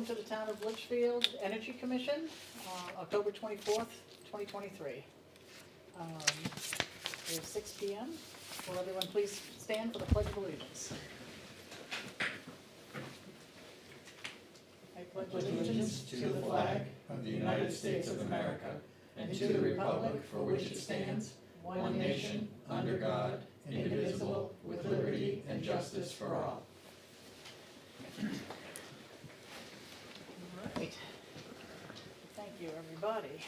welcome to the Town of Litchfield Energy Commission, October 24th, 2023. It's 6 p.m. Will everyone please stand for the Pledge of Allegiance? I pledge allegiance to the flag of the United States of America and to the republic for which it stands, one nation, under God, indivisible, with liberty and justice for all. All right. Thank you, everybody.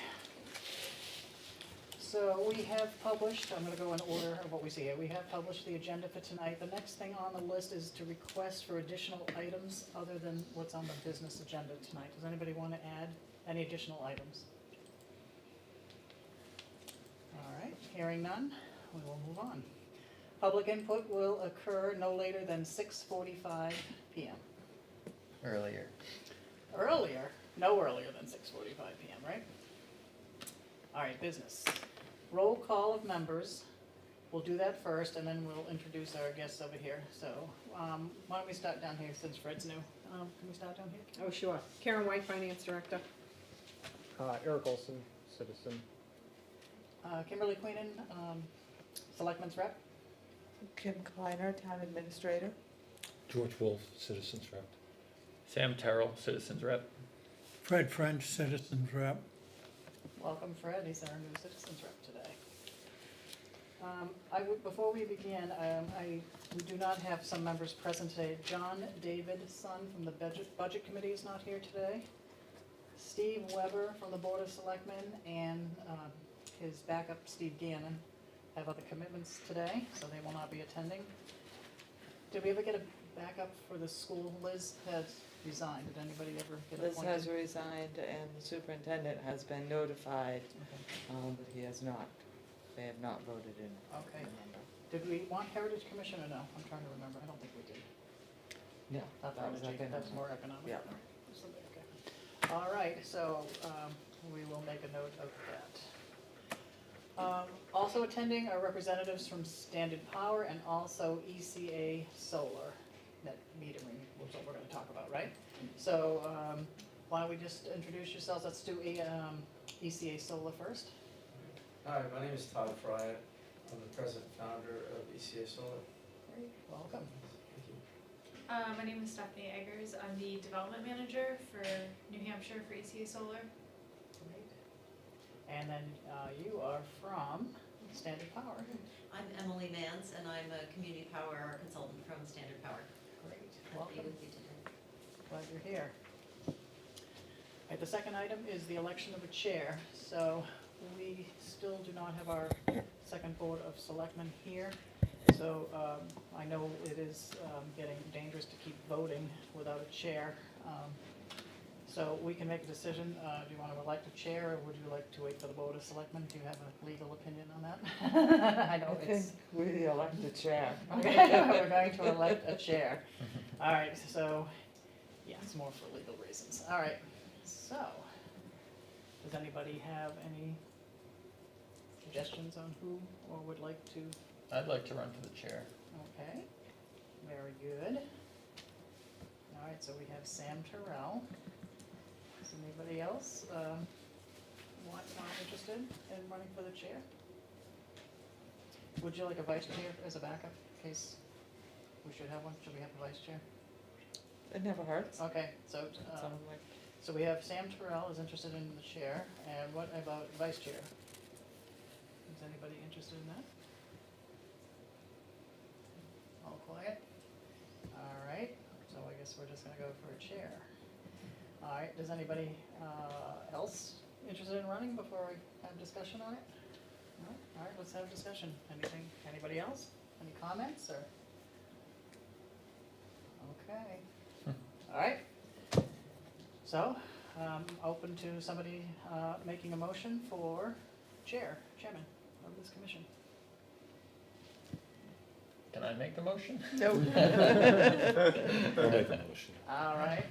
So we have published, I'm going to go in order of what we see here. We have published the agenda for tonight. The next thing on the list is to request for additional items other than what's on the business agenda tonight. Does anybody want to add any additional items? All right, hearing none, we will move on. Public input will occur no later than 6:45 p.m. Earlier. Earlier? No earlier than 6:45 p.m., right? All right, business. Roll call of members. We'll do that first, and then we'll introduce our guests over here. So why don't we start down here since Fred's new? Can we start down here? Oh, sure. Karen White, Finance Director. Eric Olson, citizen. Kimberly Queenan, Selectmen's Rep. Kim Kleiner, Town Administrator. George Wolf, Citizens Rep. Sam Terrell, Citizens Rep. Fred French, Citizens Rep. Welcome, Fred. He's our new Citizens Rep today. Before we begin, we do not have some members present today. John David Son from the Budget Committee is not here today. Steve Weber from the Board of Selectmen and his backup, Steve Gannon, have other commitments today, so they will not be attending. Did we ever get a backup for the school? Liz has resigned. Did anybody ever get Liz appointed? has resigned and the superintendent has been notified, Okay. but he has not. They have not voted in. Okay. Did we want Heritage Commission or no? I'm trying to remember. I don't think we did. No, Not that was Heritage, economic. that's more economic. Yeah. Okay. All right, so we will make a note of that. Also attending are representatives from Standard Power and also ECA Solar net metering, which is what we're going to talk about, right? So why don't we just introduce yourselves? Let's do ECA Solar first. Hi, my name is Todd Fryer. I'm the president founder of ECA Solar. Great, welcome. Thank you. My name is Stephanie Eggers. I'm the development manager for New Hampshire for ECA Solar. Great. And then you are from Standard Power. I'm Emily Mans, and I'm a community power consultant from Standard Power. Great, Glad to be welcome. with you today. Glad you're here. All right, the second item is the election of a chair. So we still do not have our second Board of Selectmen here. So I know it is getting dangerous to keep voting without a chair. So we can make a decision. Do you want to elect a chair, or would you like to wait for the Board of Selectmen? Do you have a legal opinion on that? I know I think we elect the chair. Okay, we're going to elect a chair. All right, so, yeah, it's more for legal reasons. All right, so, does anybody have any suggestions on who or would like to? I'd like to run for the chair. Okay, very good. All right, so we have Sam Terrell. Is anybody else interested in running for the chair? Would you like a vice chair as a backup in case we should have one? Should we have a vice chair? It never hurts. Okay, so Someone like, so we have Sam Terrell is interested in the chair, and what about vice chair? Is anybody interested in that? All quiet? All right, so I guess we're just gonna go for a chair. All right, does anybody else interested in running before I have discussion on it? No? All right, let's have discussion. Anybody else? Any comments or? Okay. All right. So, open to somebody making a motion for chairman of this commission. Can I make the motion? no. I'll make the motion. All right.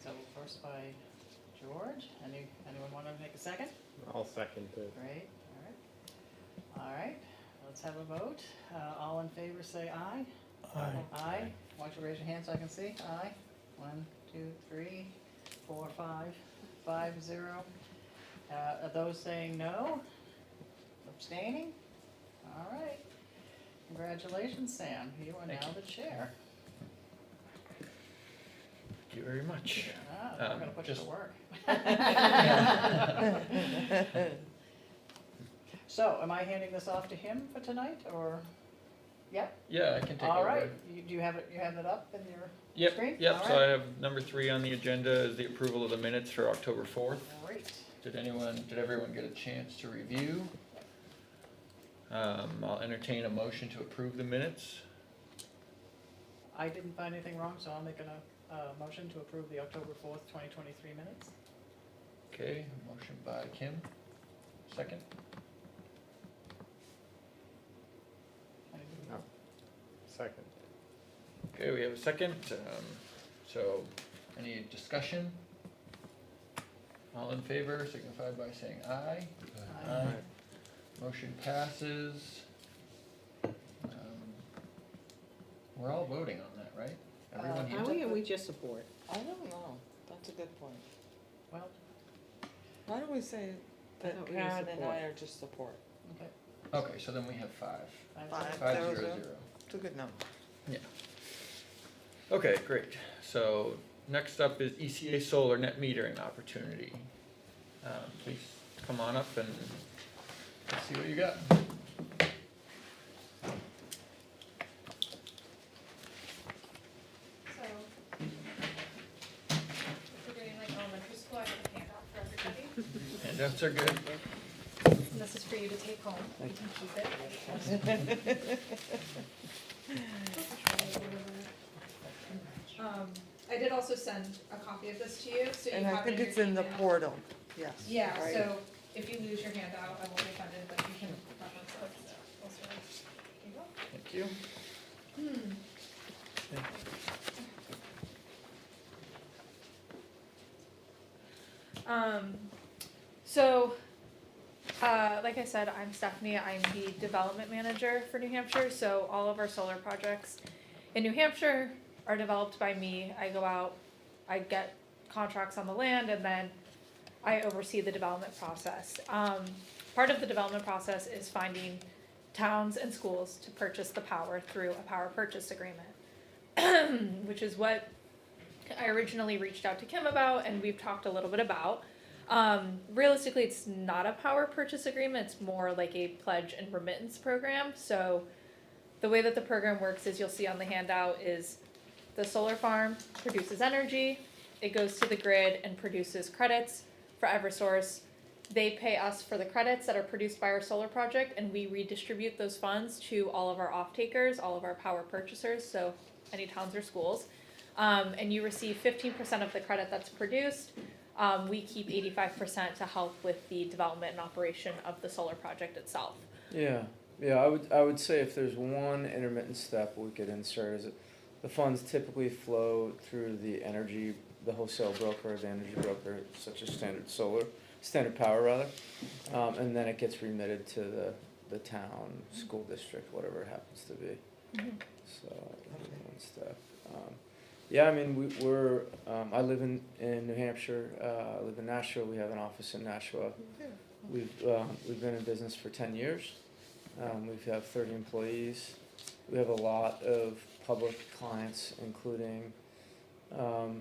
So first by George. Anyone want to make a second? I'll second it. Great. All right. Let's have a vote. All in favor say aye. Aye. Aye. Why don't you raise your hand so I can see? Aye. 1, 2, 3, 4, 5, 5, 0. Are those saying no? Abstaining? All right. Congratulations, Sam. You are Thank now you. the chair. Thank you very much. We're gonna put you to just- work. So, am I handing this off to him for tonight, or? Yep, Yeah, I can take all over. right. Do you have it up in your Yep, screen? yep, All so I right. have number 3 on the agenda is the approval of the minutes for October 4th. Great. Did everyone get a chance to review? I'll entertain a motion to approve the minutes. I didn't find anything wrong, so I'll make a motion to approve the October 4th, 2023 minutes. Okay, motion by Kim, second. Anything No. else? Second. Okay, we have a second, so any discussion? All in favor signify by saying aye. Aye. Motion passes. We're all voting on that, right? Everyone Uh, here? Are we, or we just support? I don't know, that's a good point. Well, Why don't we say that thought we were Karen and support. I are just support? okay. Okay, so then we have 5. Five. 5-0-0. 0-0. It's a good number. Yeah. Okay, great. So next up is ECA solar net metering opportunity. Please come on up and let's see what you got. So, if we're doing like elementary school, I have a handout for everybody. Handouts are good. And this is for you to take home. You can keep it. I did also send a copy of this to you, so you And I have it think in your it's in the email. portal, yes. Yeah, right. so if you lose your handout, I won't be offended, but you can reference it elsewhere. There you go. Thank you. So, like I said, I'm Stephanie, I'm the development manager for New Hampshire, so all of our solar projects in New Hampshire are developed by me. I go out, I get contracts on the land, and then I oversee the development process. Part of the development process is finding towns and schools to purchase the power through a power purchase agreement, which is what I originally reached out to Kim about, and we've talked a little bit about. Realistically, it's not a power purchase agreement, it's more like a pledge and remittance program. So the way that the program works is, you'll see on the handout, is the solar farm produces energy, it goes to the grid and produces credits for Eversource. They pay us for the credits that are produced by our solar project, and we redistribute those funds to all of our off-takers, all of our power purchasers, so any towns or schools. And you receive 15% of the credit that's produced. We keep 85% to help with the development and operation of the solar project itself. Yeah, I would say if there's one intermittent step we could insert, is that the funds typically flow through the wholesale broker, the energy broker, such as Standard Power rather, and then it gets remitted to the town, school district, whatever it happens to be. So, one step. Yeah, I mean, we're, I live in New Hampshire, I live in Nashua, we have an office in Nashua. We've been in business for 10 years. We have 30 employees. We have a lot of public clients, including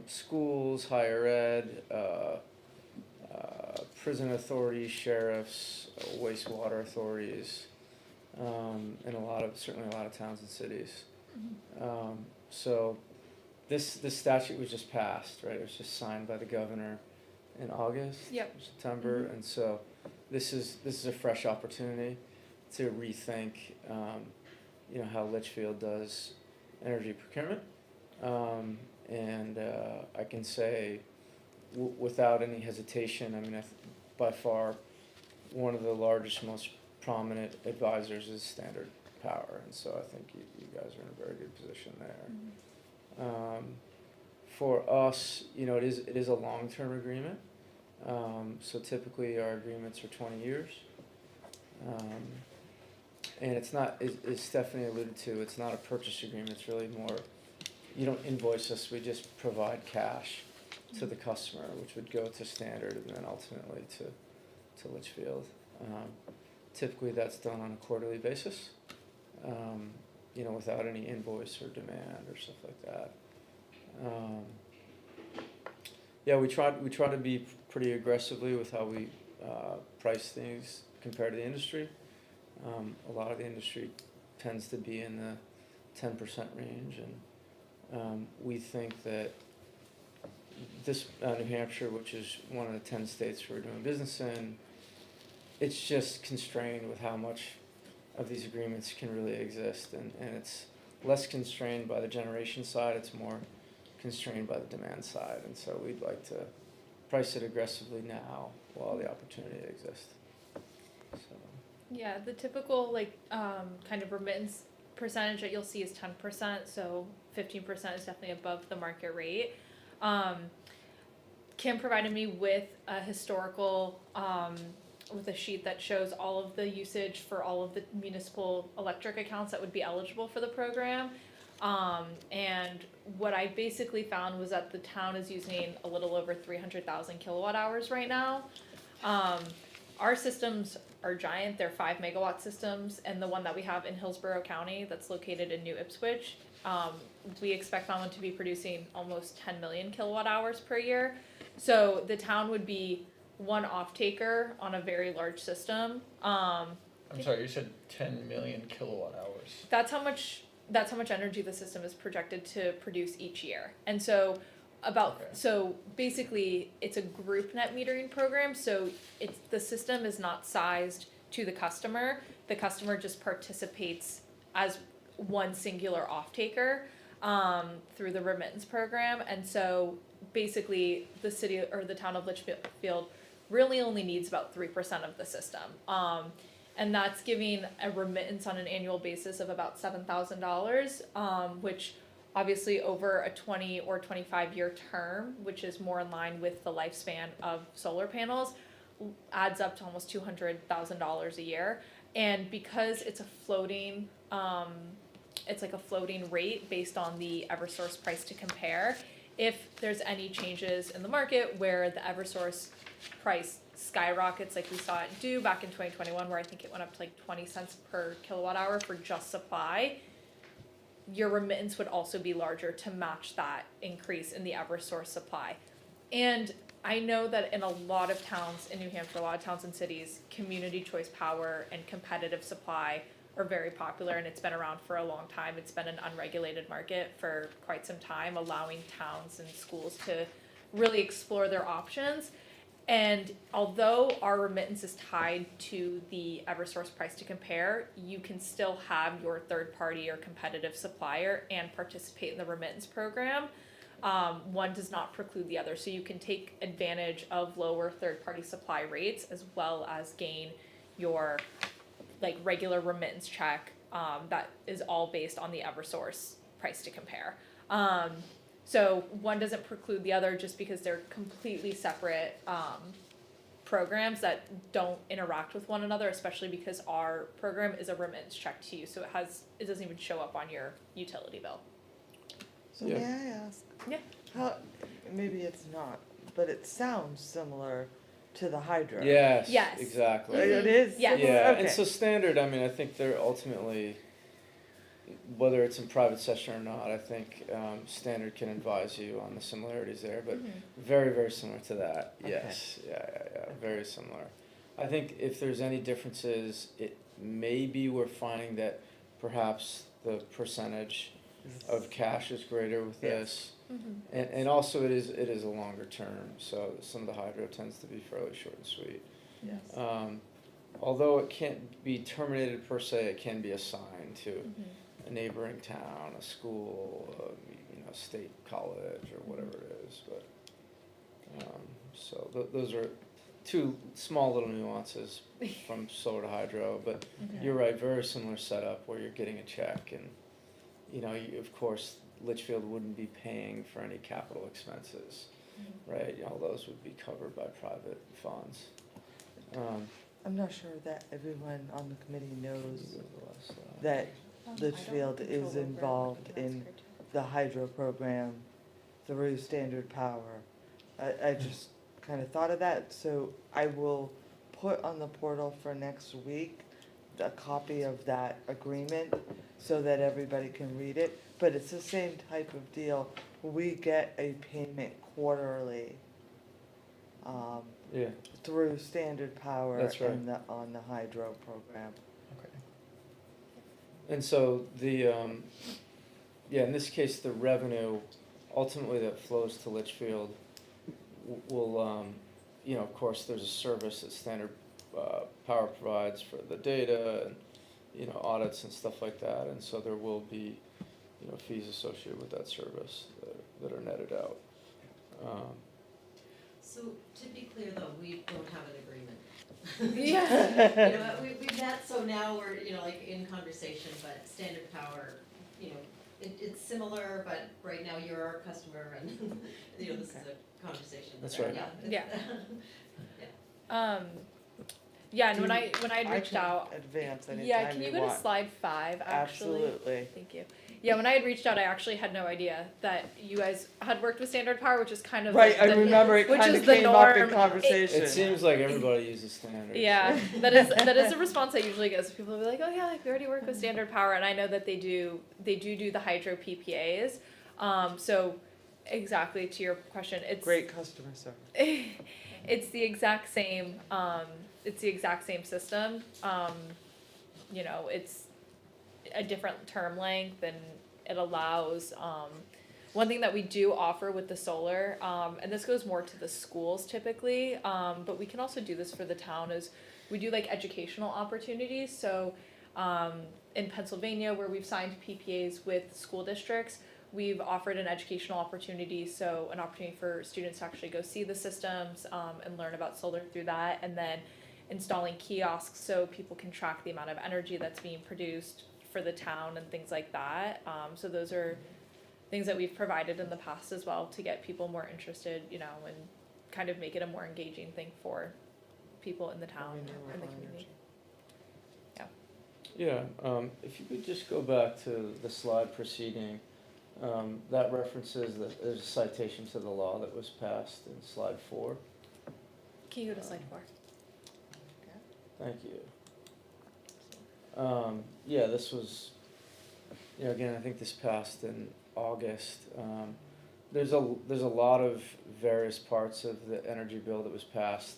schools, higher ed, prison authorities, sheriffs, wastewater authorities, and certainly a lot of towns and cities. So this statute was just passed, right? It was just signed by the governor in August, Yep. September, and so this is a fresh opportunity to rethink, how Litchfield does energy procurement, and I can say without any hesitation, I mean, by far one of the largest, most prominent advisors is Standard Power, and so I think you guys are in a very good position there. For us, it is a long-term agreement. So typically our agreements are 20 years. And it's not, as Stephanie alluded to, it's not a purchase agreement, it's really more you don't invoice us, we just provide cash to the customer, which would go to Standard and then ultimately to Litchfield. Typically, that's done on a quarterly basis, you know, without any invoice or demand or stuff like that. Yeah, we try to be pretty aggressively with how we price things compared to the industry. A lot of the industry tends to be in the 10% range, and we think that this New Hampshire, which is one of the 10 states we're doing business in, it's just constrained with how much of these agreements can really exist, and it's less constrained by the generation side, it's more constrained by the demand side, and so we'd like to price it aggressively now while the opportunity exists. So. Yeah, the typical kind of remittance percentage that you'll see is 10%, so 15% is definitely above the market rate. Kim provided me with a historical, with a sheet that shows all of the usage for all of the municipal electric accounts that would be eligible for the program. And what I basically found was that the town is using a little over 300,000 kilowatt hours right now. Our systems are giant, they're 5 megawatt systems, and the one that we have in Hillsborough County that's located in New Ipswich, we expect that one to be producing almost 10 million kilowatt hours per year. So the town would be one off-taker on a very large system. I'm sorry, you said 10 million kilowatt hours. That's how much energy the system is projected to produce each year. And so so basically it's a group net metering program, so the system is not sized to the customer. The customer just participates as one singular off-taker through the remittance program. And so basically the city or the town of Litchfield really only needs about 3% of the system. And that's giving a remittance on an annual basis of about $7,000, which obviously over a 20 or 25 year term, which is more in line with the lifespan of solar panels, adds up to almost $200,000 a year. And because it's a floating, it's like a floating rate based on the Eversource price to compare. If there's any changes in the market where the Eversource price skyrockets like we saw it do back in 2021, where I think it went up to like 20 cents per kilowatt hour for just supply, your remittance would also be larger to match that increase in the Eversource supply. And I know that in a lot of towns in New Hampshire, a lot of towns and cities, community choice power and competitive supply are very popular, and it's been around for a long time. It's been an unregulated market for quite some time, allowing towns and schools to really explore their options. And although our remittance is tied to the Eversource price to compare, you can still have your third party or competitive supplier and participate in the remittance program. One does not preclude the other, so you can take advantage of lower third party supply rates as well as gain your like regular remittance check that is all based on the Eversource price to compare. So one doesn't preclude the other just because they're completely separate programs that don't interact with one another, especially because our program is a remittance check to you, so it doesn't even show up on your utility bill. So Yeah. may I ask? Yeah. How, maybe it's not, but it sounds similar to the hydro. Yes, Yes. exactly. It is? Yes. Yeah, Okay. and so Standard, I mean, I think they're ultimately, whether it's in private session or not, I think Standard can advise you on the similarities there, but very, very similar to that. Okay. Yes, yeah, very similar. I think if there's any differences, it maybe we're finding that perhaps the percentage of cash is greater with this. And also it is a longer term, so some of the hydro tends to be fairly short and sweet. Yes. Although it can't be terminated per se, it can be assigned to a neighboring town, a school, a state college or whatever it is. But so those are two small little nuances from solar to hydro. But you're right, very similar setup where you're getting a check, and of course Litchfield wouldn't be paying for any capital expenses, right? All those would be covered by private funds. I'm not sure that everyone on the committee knows that Litchfield is involved in the hydro program through Standard Power. I just kind of thought of that, so I will put on the portal for next week a copy of that agreement so that everybody can read it, but it's the same type of deal. We get a payment quarterly, Yeah, through Standard Power That's right. and on the hydro program. Okay. and so the, yeah, in this case, the revenue ultimately that flows to Litchfield will, you know, of course, there's a service that Standard Power provides for the data and, you know, audits and stuff like that, and so there will be, you know, fees associated with that service that are netted out. So to be clear though, we don't have an agreement. Yeah. You know, we've met, so now we're, you know, like in conversation, but Standard Power, you know, it's similar, but right now you're our customer and, you know, this is a conversation. That's right. Yeah. Yeah, and when I had reached can out, advance anytime yeah, can you go to want. slide 5, actually? Absolutely. Thank you. Yeah, when I had reached out, I actually had no idea that you guys had worked with Standard Power, which is kind of Right, like I the- remember it which kind is of the came up in norm. conversation. It seems like everybody uses standards. Yeah, that is a response I usually get. So people will be like, "Oh yeah, like we already work with Standard Power," and I know that they do the hydro PPAs. So exactly to your question, it's Great customer service. it's the exact same. It's the exact same system. You know, it's a different term length, and it allows. One thing that we do offer with the solar, and this goes more to the schools typically, but we can also do this for the town, is we do like educational opportunities. So in Pennsylvania, where we've signed PPAs with school districts, we've offered an educational opportunity, so an opportunity for students to actually go see the systems and learn about solar through that, and then installing kiosks so people can track the amount of energy that's being produced for the town and things like that. So those are things that we've provided in the past as well to get people more interested, you know, and kind of make it a more engaging thing for people in the town and the community. Yeah, if you could just go back to the slide preceding, that references that there's a citation to the law that was passed in slide 4. Can you go to slide 4? Thank you. Yeah, this was, you know, again, I think this passed in August. There's a lot of various parts of the energy bill that was passed.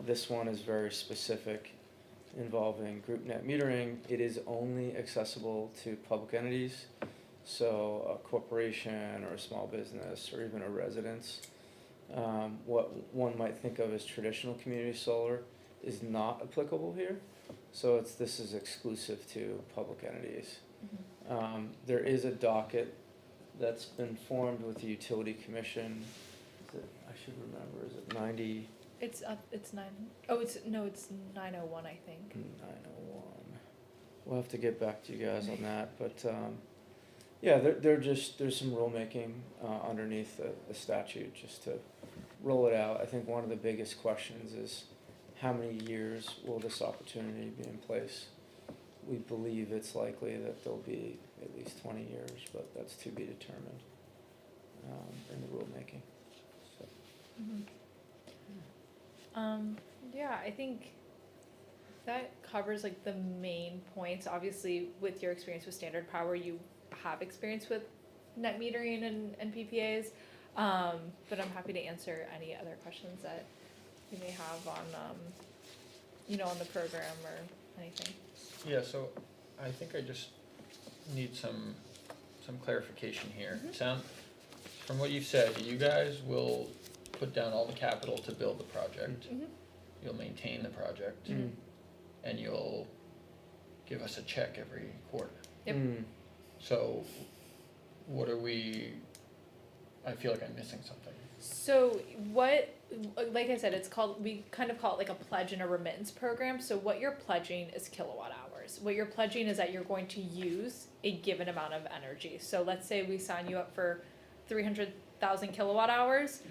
This one is very specific, involving group net metering. It is only accessible to public entities, so a corporation or a small business or even a residence. What one might think of as traditional community solar is not applicable here, so this is exclusive to public entities. There is a docket that's been formed with the Utility Commission. I should remember, is it 90? It's 9. Oh, it's 901, I think. 901. We'll have to get back to you guys on that, but yeah, there's some rulemaking underneath the statute just to roll it out. I think one of the biggest questions is how many years will this opportunity be in place? We believe it's likely that there'll be at least 20 years, but that's to be determined in the rulemaking. So. Yeah, I think that covers like the main points. Obviously, with your experience with Standard Power, you have experience with net metering and PPAs, but I'm happy to answer any other questions that you may have on, you know, on the program or anything. Yeah, so I think I just need some clarification here. From what you've said, you guys will put down all the capital to build the project. You'll maintain the project, and you'll give us a check every quarter. Yep. So what are we, I feel like I'm missing something. So what, like I said, we kind of call it like a pledge and a remittance program. So what you're pledging is kilowatt hours. What you're pledging is that you're going to use a given amount of energy. So let's say we sign you up for 300,000 kilowatt hours.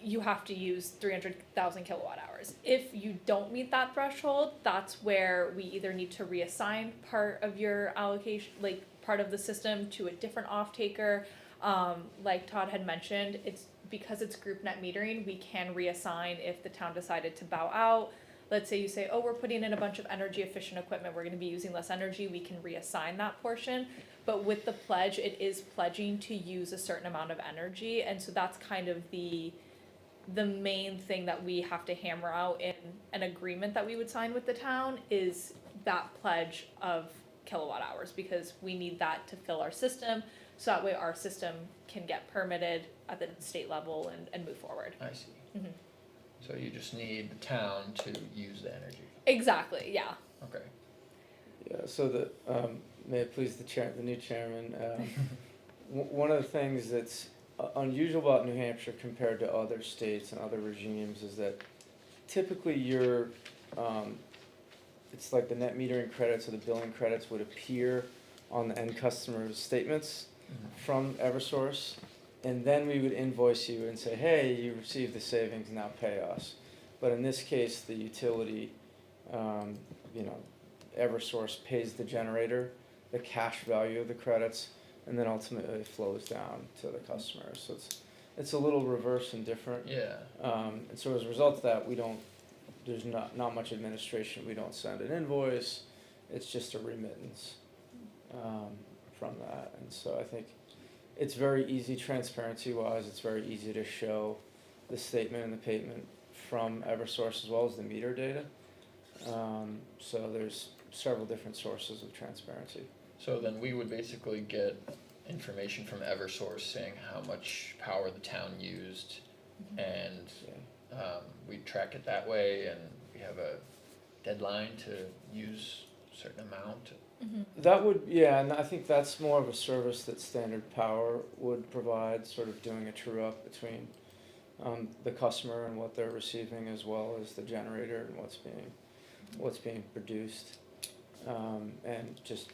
you have to use 300,000 kilowatt hours. If you don't meet that threshold, that's where we either need to reassign part of your allocation, like part of the system to a different off-taker. Like Todd had mentioned, it's because it's group net metering, we can reassign if the town decided to bow out. Let's say you say, oh, we're putting in a bunch of energy efficient equipment, we're gonna be using less energy, we can reassign that portion. But with the pledge, it is pledging to use a certain amount of energy, and so that's kind of the main thing that we have to hammer out in an agreement that we would sign with the town is that pledge of kilowatt hours, because we need that to fill our system, so that way our system can get permitted at the state level and move forward. I see. Mhm. So you just need the town to use the energy. Exactly, yeah. Okay. Yeah, so may it please the new chairman, one of the things that's unusual about New Hampshire compared to other states and other regimes is that typically it's like the net metering credits or the billing credits would appear on the end customer's statements from Eversource, and then we would invoice you and say, hey, you received the savings, now pay us. But in this case, the utility, Eversource pays the generator the cash value of the credits, and then ultimately it flows down to the customer. So it's a little reverse and different. Yeah. And so as a result of that, there's not much administration. We don't send an invoice. It's just a remittance from that. And so I think it's very easy, transparency-wise, it's very easy to show the statement and the payment from Eversource as well as the meter data. So there's several different sources of transparency. So then we would basically get information from Eversource saying how much power the town used, and we track it that way, and we have a deadline to use a certain amount. That would, yeah, and I think that's more of a service that Standard Power would provide, sort of doing a true up between the customer and what they're receiving, as well as the generator and what's being produced, and just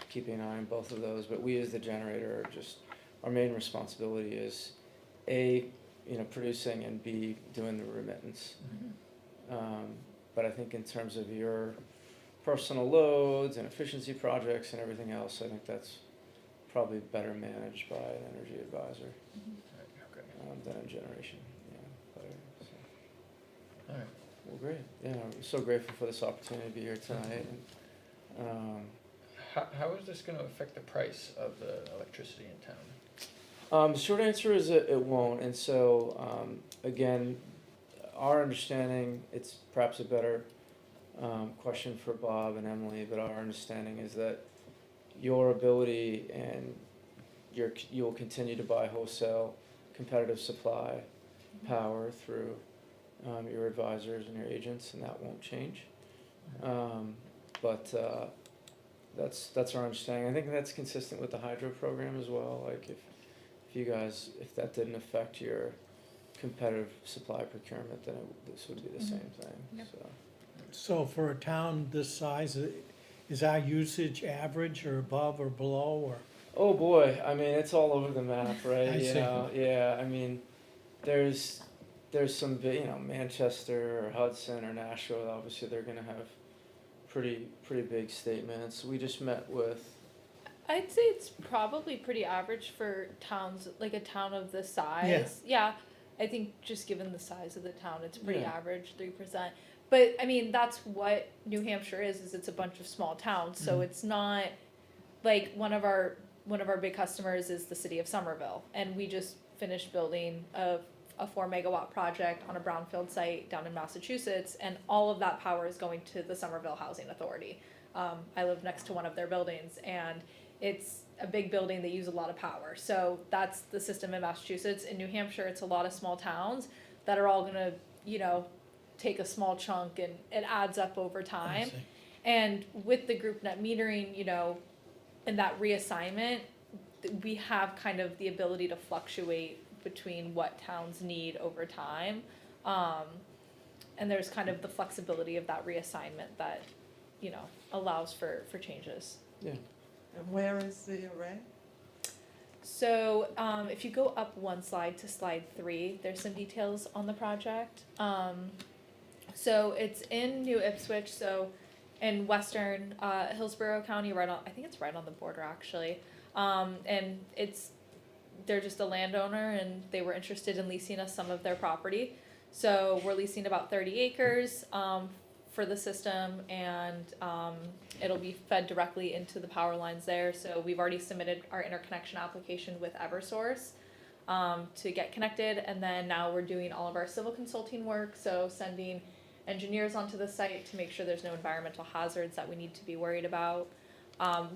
keeping an eye on both of those. But we as the generator are just, our main responsibility is A, producing, and B, doing the remittance. But I think in terms of your personal loads and efficiency projects and everything else, I think that's probably better managed by an energy advisor than a generation. All right. Well, great. Yeah, I'm so grateful for this opportunity to be here tonight. And, How is this going to affect the price of the electricity in town? the short answer is it won't. And so, again, our understanding, it's perhaps a better question for Bob and Emily, but our understanding is that your ability and you'll continue to buy wholesale competitive supply power through your advisors and your agents, and that won't change. But that's our understanding. I think that's consistent with the hydro program as well. Like if that didn't affect your competitive supply procurement, then this would be the same thing. Yep. So for a town this size, is our usage average or above or below, or? Oh boy, I mean, it's all over the map, right? I see. Yeah, I mean, there's some big, Manchester or Hudson or Nashville, obviously they're gonna have pretty big statements. We just met with, I'd say it's probably pretty average for towns, like a town of this size. Yeah, I think just given the size of the town, it's pretty Yeah. average, 3%. But I mean, that's what New Hampshire is it's a bunch of small towns. So it's not like one of our big customers is the city of Somerville, and we just finished building a 4 megawatt project on a brownfield site down in Massachusetts, and all of that power is going to the Somerville Housing Authority. I live next to one of their buildings, and it's a big building, they use a lot of power. So that's the system in Massachusetts. In New Hampshire, it's a lot of small towns that are all gonna, take a small chunk, and it adds up over time. And with the group net metering, and that reassignment, we have kind of the ability to fluctuate between what towns need over time. And there's kind of the flexibility of that reassignment that, allows for changes. yeah. And where is the array? So, if you go up one slide to slide 3, there's some details on the project. So it's in New Ipswich, so in western Hillsborough County, I think it's right on the border actually. And they're just a landowner and they were interested in leasing us some of their property. So we're leasing about 30 acres for the system, and it'll be fed directly into the power lines there. So we've already submitted our interconnection application with Eversource to get connected, and then now we're doing all of our civil consulting work, so sending engineers onto the site to make sure there's no environmental hazards that we need to be worried about.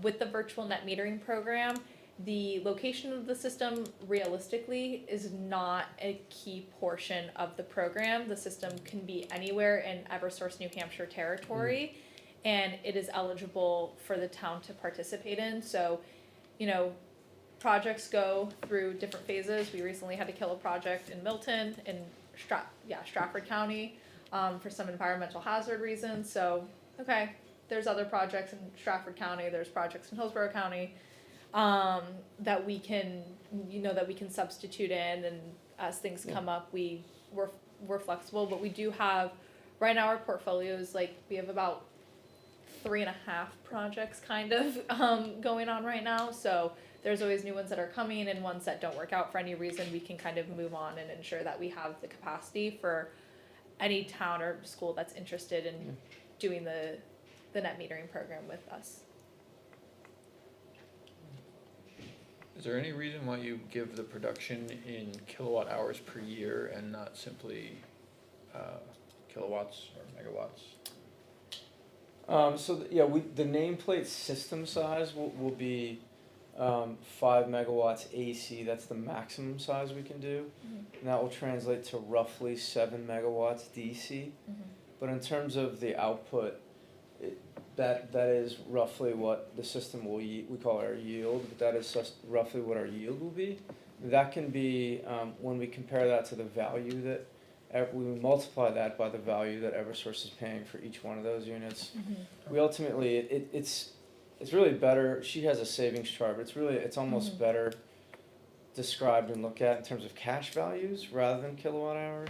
With the virtual net metering program, the location of the system realistically is not a key portion of the program. The system can be anywhere in Eversource New Hampshire territory, and it is eligible for the town to participate in. So, you know, projects go through different phases. We recently had to kill a project in Milton, in Stratford County, for some environmental hazard reasons. So, okay, there's other projects in Stratford County, there's projects in Hillsborough County, that we can substitute in, and as things come up, we're flexible. But we do have, right now our portfolio is like, we have about 3.5 projects kind of going on right now. So there's always new ones that are coming, and ones that don't work out for any reason, we can kind of move on and ensure that we have the capacity for any town or school that's interested in doing the net metering program with us. Is there any reason why you give the production in kilowatt hours per year and not simply kilowatts or megawatts? The nameplate system size will be 5 megawatts AC. That's the maximum size we can do. And that will translate to roughly 7 megawatts DC. But in terms of the output, that is roughly what the system will we call our yield, but that is just roughly what our yield will be. That can be, when we compare that to the value that, we multiply that by the value that Eversource is paying for each one of those units. We ultimately, it's really better. She has a savings chart, but it's almost better described and looked at in terms of cash values rather than kilowatt hours.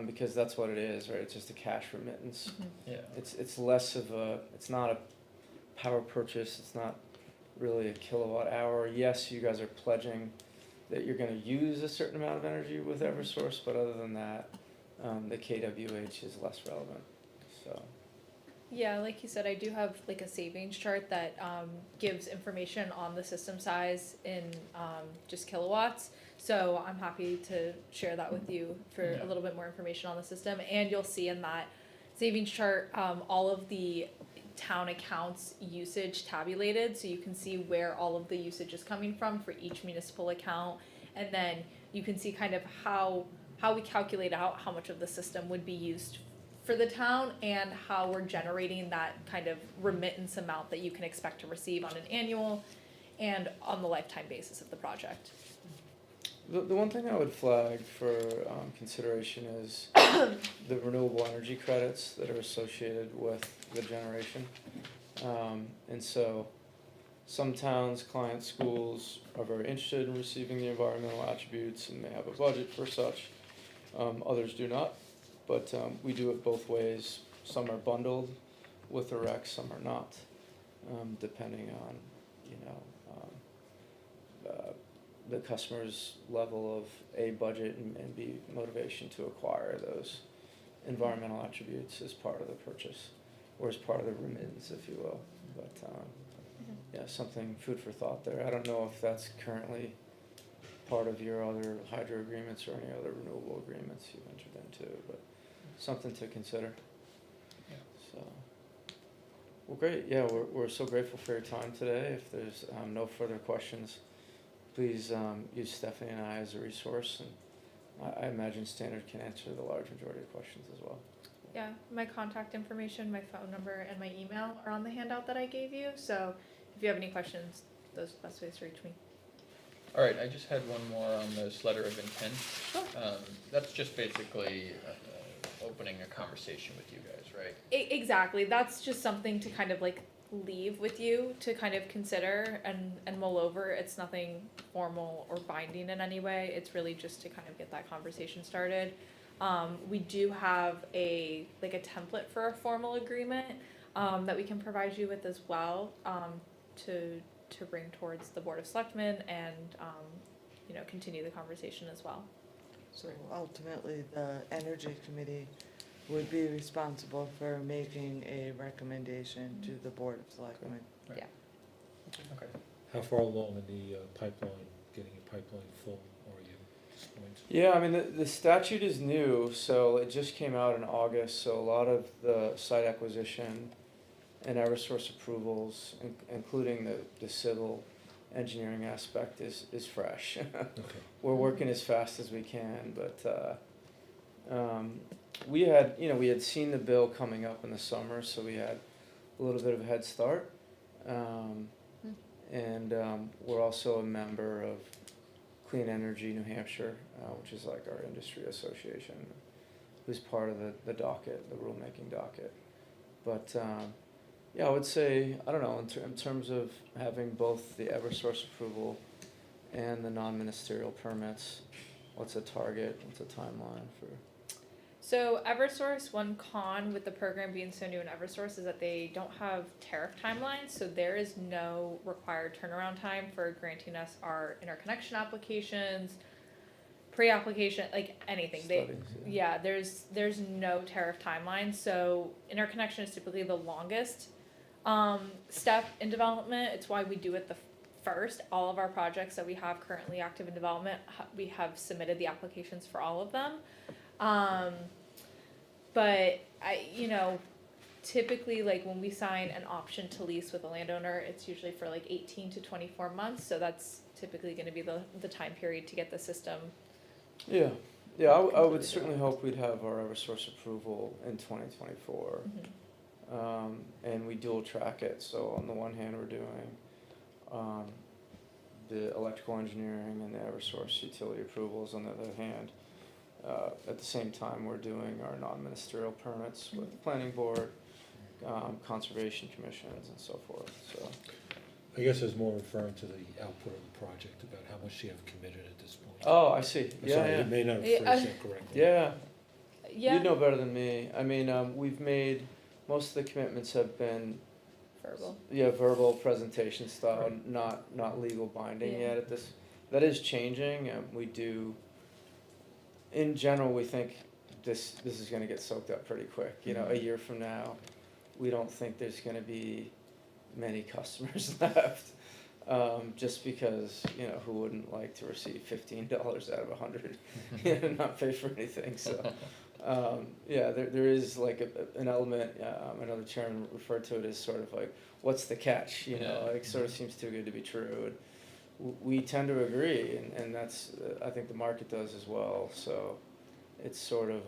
Because that's what it is, right? It's just a cash remittance. Yeah. It's less of it's not a power purchase. It's not really a kilowatt hour. Yes, you guys are pledging that you're going to use a certain amount of energy with Eversource, but other than that, the KWH is less relevant. So. Yeah, like you said, I do have like a savings chart that gives information on the system size in just kilowatts. So I'm happy to share that with you for a little bit more information on the system. And you'll see in that savings chart all of the town accounts usage tabulated, so you can see where all of the usage is coming from for each municipal account. And then you can see kind of how we calculate out how much of the system would be used for the town, and how we're generating that kind of remittance amount that you can expect to receive on an annual and on the lifetime basis of the project. The one thing I would flag for consideration is the renewable energy credits that are associated with the generation. And so some towns, client schools are very interested in receiving the environmental attributes and they have a budget for such. Others do not, but we do it both ways. Some are bundled with the rec, some are not, depending on, the customer's level of A, budget, and B, motivation to acquire those environmental attributes as part of the purchase, or as part of the remittance, if you will. But yeah, something, food for thought there. I don't know if that's currently part of your other hydro agreements or any other renewable agreements you've entered into, but something to consider. Yeah. So, well, great. Yeah, we're so grateful for your time today. If there's no further questions, please use Stephanie and I as a resource, and I imagine Standard can answer the large majority of questions as well. Yeah, my contact information, my phone number, and my email are on the handout that I gave you. So if you have any questions, those are the best ways to reach me. All right, I just had one more on this letter of intent. Sure. That's just basically opening a conversation with you guys, right? Exactly. That's just something to kind of like leave with you to kind of consider and mull over. It's nothing formal or binding in any way. It's really just to kind of get that conversation started. We do have a template for a formal agreement that we can provide you with as well, to bring towards the Board of Selectmen and continue the conversation as well. So ultimately, the Energy Committee would be responsible for making a recommendation to the Board of Selectmen. Okay. How far along in the pipeline, getting a pipeline full are you at this point? Yeah, I mean, the statute is new, so it just came out in August, so a lot of the site acquisition and Eversource approvals, including the civil engineering aspect is fresh. Okay. We're working as fast as we can, but, we had seen the bill coming up in the summer, so we had a little bit of a head start. And we're also a member of Clean Energy New Hampshire, which is like our industry association, who's part of the docket, the rulemaking docket. But yeah, I would say, I don't know, in terms of having both the Eversource approval and the non-ministerial permits, what's a target, what's a timeline for? So Eversource, one con with the program being so new in Eversource is that they don't have tariff timelines, so there is no required turnaround time for granting us our interconnection applications, pre-application, like anything. Studies, There's no tariff timeline, so interconnection is typically the longest step in development. It's why we do it the first. All of our projects that we have currently active in development, we have submitted the applications for all of them. But typically, like, when we sign an option to lease with a landowner, it's usually for like 18 to 24 months, so that's typically gonna be the time period to get the system. Yeah, I would certainly hope we'd have our Eversource approval in 2024. And we dual track it, so on the one hand, we're doing the electrical engineering and the Eversource utility approvals. On the other hand, at the same time, we're doing our non-ministerial permits with the planning board, conservation commissions, and so forth, so. I guess I was more referring to the output of the project, about how much you have committed at this point. Oh, I see, I'm yeah, sorry, yeah. you may not have Yeah, phrased that correctly. Yeah, Yeah. you'd know better than me. I mean, we've made, most of the commitments have been, Verbal. yeah, verbal presentation style, Right. not legal binding Yeah. yet at this. That is changing, we do, in general, we think this is gonna get soaked up pretty quick. A year from now, we don't think there's gonna be many customers left. Just because, who wouldn't like to receive $15 out of 100, not pay for anything, so. Yeah, there is like an element, I know the chairman referred to it as sort of like, what's the catch, like sort of seems too good to be true. And we tend to agree, and that's, I think the market does as well, so it's sort of,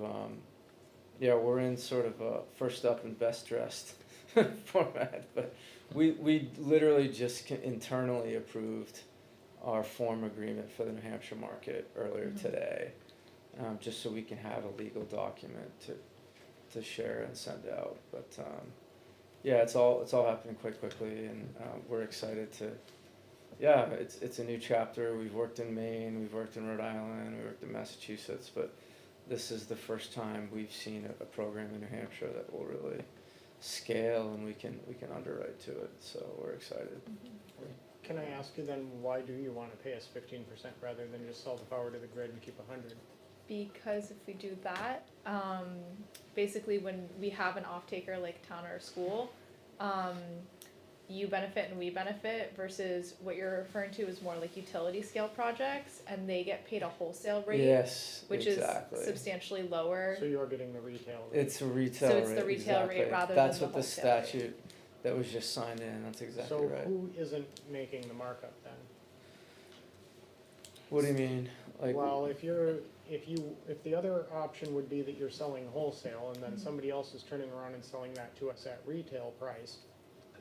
yeah, we're in sort of a first up and best dressed format, but we literally just internally approved our form agreement for the New Hampshire market earlier today. Just so we can have a legal document to share and send out, but yeah, it's all happening quite quickly, and we're excited to. Yeah, it's a new chapter. We've worked in Maine, we've worked in Rhode Island, we worked in Massachusetts, but this is the first time we've seen a program in New Hampshire that will really scale, and we can underwrite to it. So we're excited. Can I ask you then, why do you want to pay us 15% rather than just sell the power to the grid and keep 100? Because if we do that, basically when we have an off-taker like town or a school, you benefit and we benefit, versus what you're referring to is more like utility scale projects, and they get paid a wholesale rate, Yes, which exactly. is substantially lower. So you're getting the retail rate. It's a retail So rate. it's the retail rate exactly. rather That's than what the the wholesale rate. statute that was just signed in. That's exactly So right. who isn't making the markup then? What do you mean? Like, Well, if the other option would be that you're selling wholesale and then somebody else is turning around and selling that to us at retail price,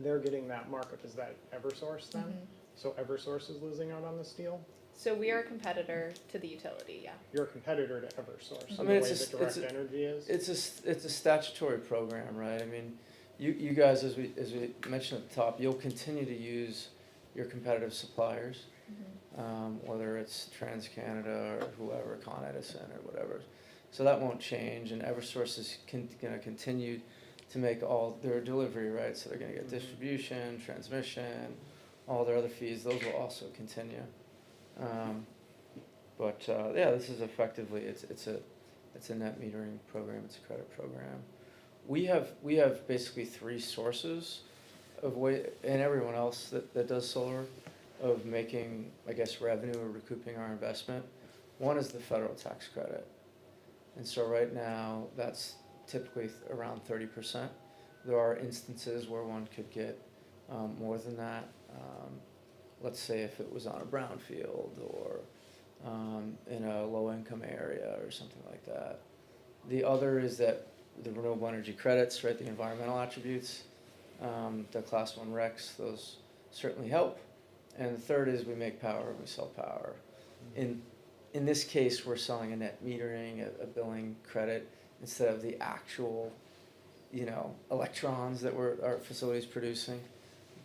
they're getting that markup. Is that Eversource then? So Eversource is losing out on the steel? So we are a competitor to the utility, yeah. You're a competitor to Eversource, I in mean, the way it's that direct energy is? it's a statutory program, right? I mean, you guys, as we mentioned at the top, you'll continue to use your competitive suppliers, whether it's TransCanada or whoever, Con Edison or whatever. So that won't change, and Eversource is gonna continue to make all their delivery, right? So they're gonna get distribution, transmission, all their other fees, those will also continue. But yeah, this is effectively, it's a net metering program, it's a credit program. We have basically three sources of way, and everyone else that does solar, of making, I guess, revenue or recouping our investment. One is the federal tax credit. And so right now, that's typically around 30%. There are instances where one could get more than that. Let's say if it was on a brownfield or in a low-income area or something like that. The other is that the renewable energy credits, right, the environmental attributes, the class 1 RECs, those certainly help. And the third is we make power, we sell power. In this case, we're selling a net metering, a billing credit, instead of the actual, electrons that our facility's producing.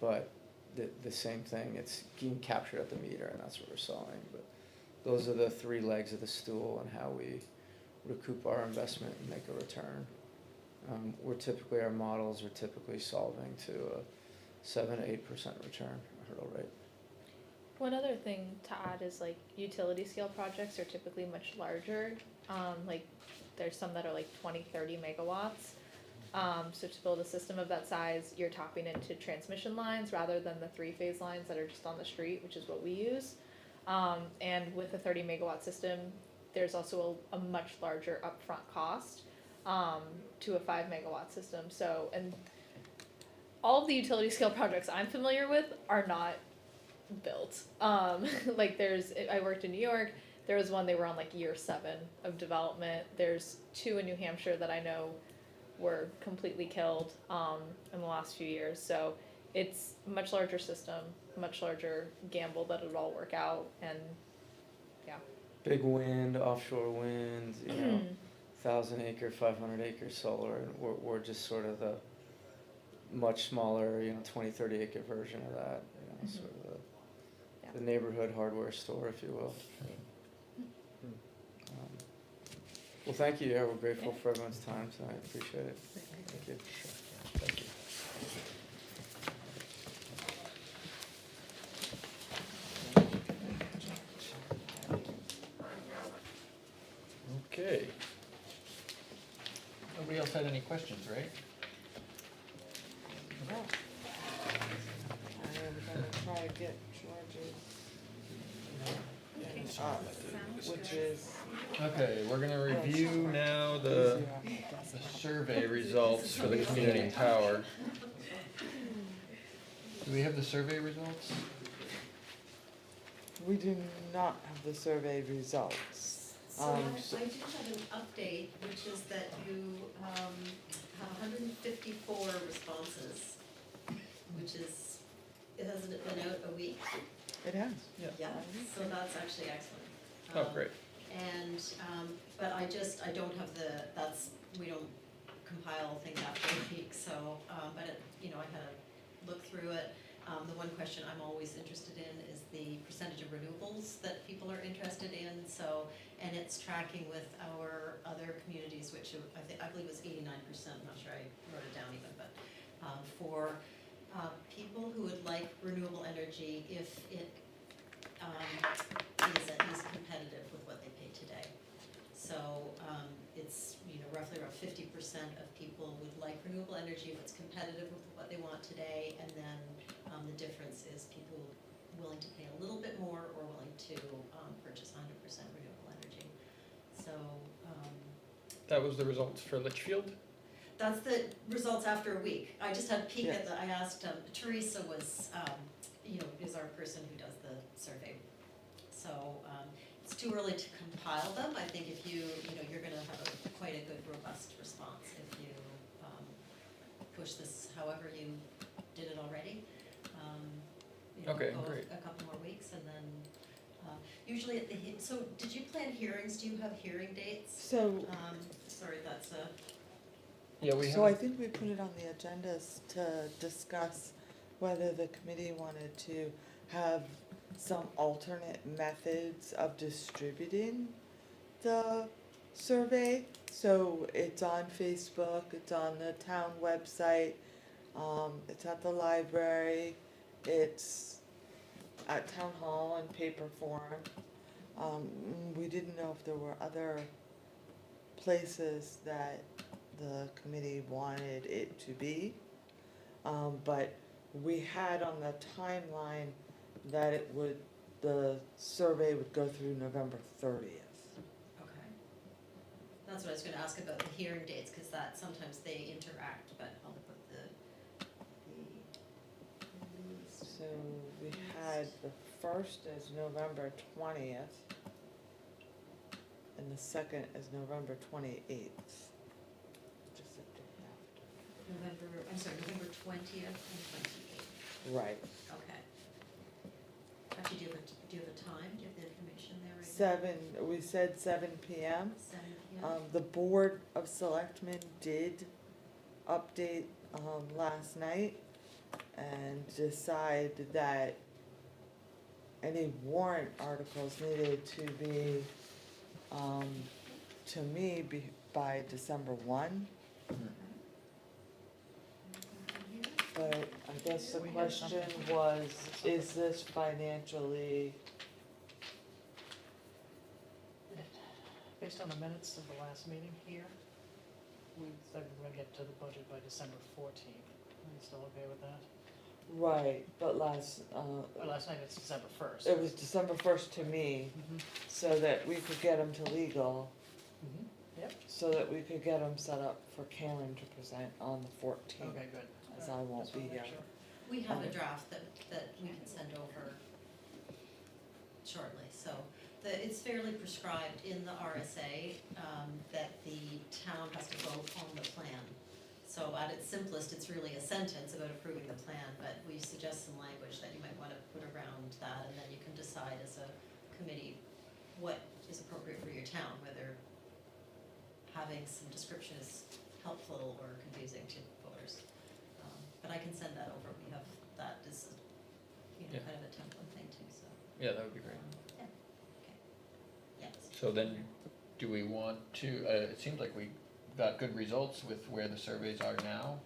But the same thing, it's being captured at the meter, and that's what we're selling. But those are the three legs of the stool and how we recoup our investment and make a return. Our models are typically solving to a 7 to 8% return hurdle rate. One other thing to add is like utility scale projects are typically much larger. Like there's some that are like 20, 30 megawatts. So to build a system of that size, you're tapping into transmission lines rather than the 3-phase lines that are just on the street, which is what we use. And with a 30 megawatt system, there's also a much larger upfront cost to a 5 megawatt system. So, and all of the utility scale projects I'm familiar with are not built. Like I worked in New York, there was one, they were on like year 7 of development. There's 2 in New Hampshire that I know were completely killed in the last few years. So it's a much larger system, much larger gamble that it'll all work out, and yeah. Big wind, offshore wind, 1,000-acre, 500-acre solar, and we're just sort of the much smaller, 20, 30-acre version of that, sort of the neighborhood hardware store, if you will. Well, thank you. Yeah, we're grateful for everyone's time tonight. Appreciate it. Thank you. Thank you. Okay. Nobody else had any questions, right? I am gonna try to get George's, which is. Okay, we're gonna review now the survey results for the community tower. Do we have the survey results? We do not have the survey results. So I do have an update, which is that you have 154 responses, which is, hasn't it been out a week? It has. Yeah, so that's actually excellent. Oh, great. And, but I don't have we don't compile things after a week, so, but I kind of looked through it. The one question I'm always interested in is the percentage of renewables that people are interested in, so, and it's tracking with our other communities, which I believe was 89%, I'm not sure I wrote it down even, but, for, people who would like renewable energy if it, is at least competitive with what they pay today. So, it's, roughly around 50% of people would like renewable energy if it's competitive with what they want today, and then the difference is people willing to pay a little bit more or willing to purchase 100% renewable energy. So That was the results for Litchfield? that's the results after a week. I just had a peek at I asked, Teresa was, is our person who does the survey. So it's too early to compile them. I think if you're gonna have quite a good robust response if you push this however you did it already. Okay, go great. a couple more weeks, and then usually at so did you plan hearings? Do you have hearing dates? So, Sorry, that's Yeah, we So I have, think we put it on the agendas to discuss whether the committee wanted to have some alternate methods of distributing the survey. So it's on Facebook, it's on the town website, it's at the library, it's at town hall in paper form. We didn't know if there were other places that the committee wanted it to be. But we had on the timeline that the survey would go through November 30th. Okay. That's what I was gonna ask about the hearing dates, cause that, sometimes they interact, but I'll put the. So we had the first as November 20th, and the second is November 28th. Just a day after. November 20th and 28th, Right. okay. Actually, do you have a time, do you have the information there right now? We said 7 p.m. 7 p.m.? The Board of Selectmen did update, last night and decide that any warrant articles needed to be, to me, by December 1. But I guess the We have question something. was, is this financially, Based on the minutes of the last meeting here, we said we're gonna get to the budget by December 14th. Are you still okay with that? right, but last, Well, last night it's December 1st. it was December 1st to me, Mhm. so that we could get them to legal, Mhm. Yep, so that we could get them set up for Karen to present on the 14th. okay, good. As I won't Just wanna be make here. sure. We have a draft that we can send over shortly, so it's fairly prescribed in the RSA, that the town has to vote on the plan. So at its simplest, it's really a sentence about approving the plan, but we suggest some language that you might wanna put around that, and then you can decide as a committee what is appropriate for your town, whether having some description is helpful or confusing to voters. But I can send that over, we have, that is, Yeah. kind of a template thing too, so. yeah, that would be great. Yeah, okay. Yes. So then, do we want to, it seems like we got good results with where the surveys are now.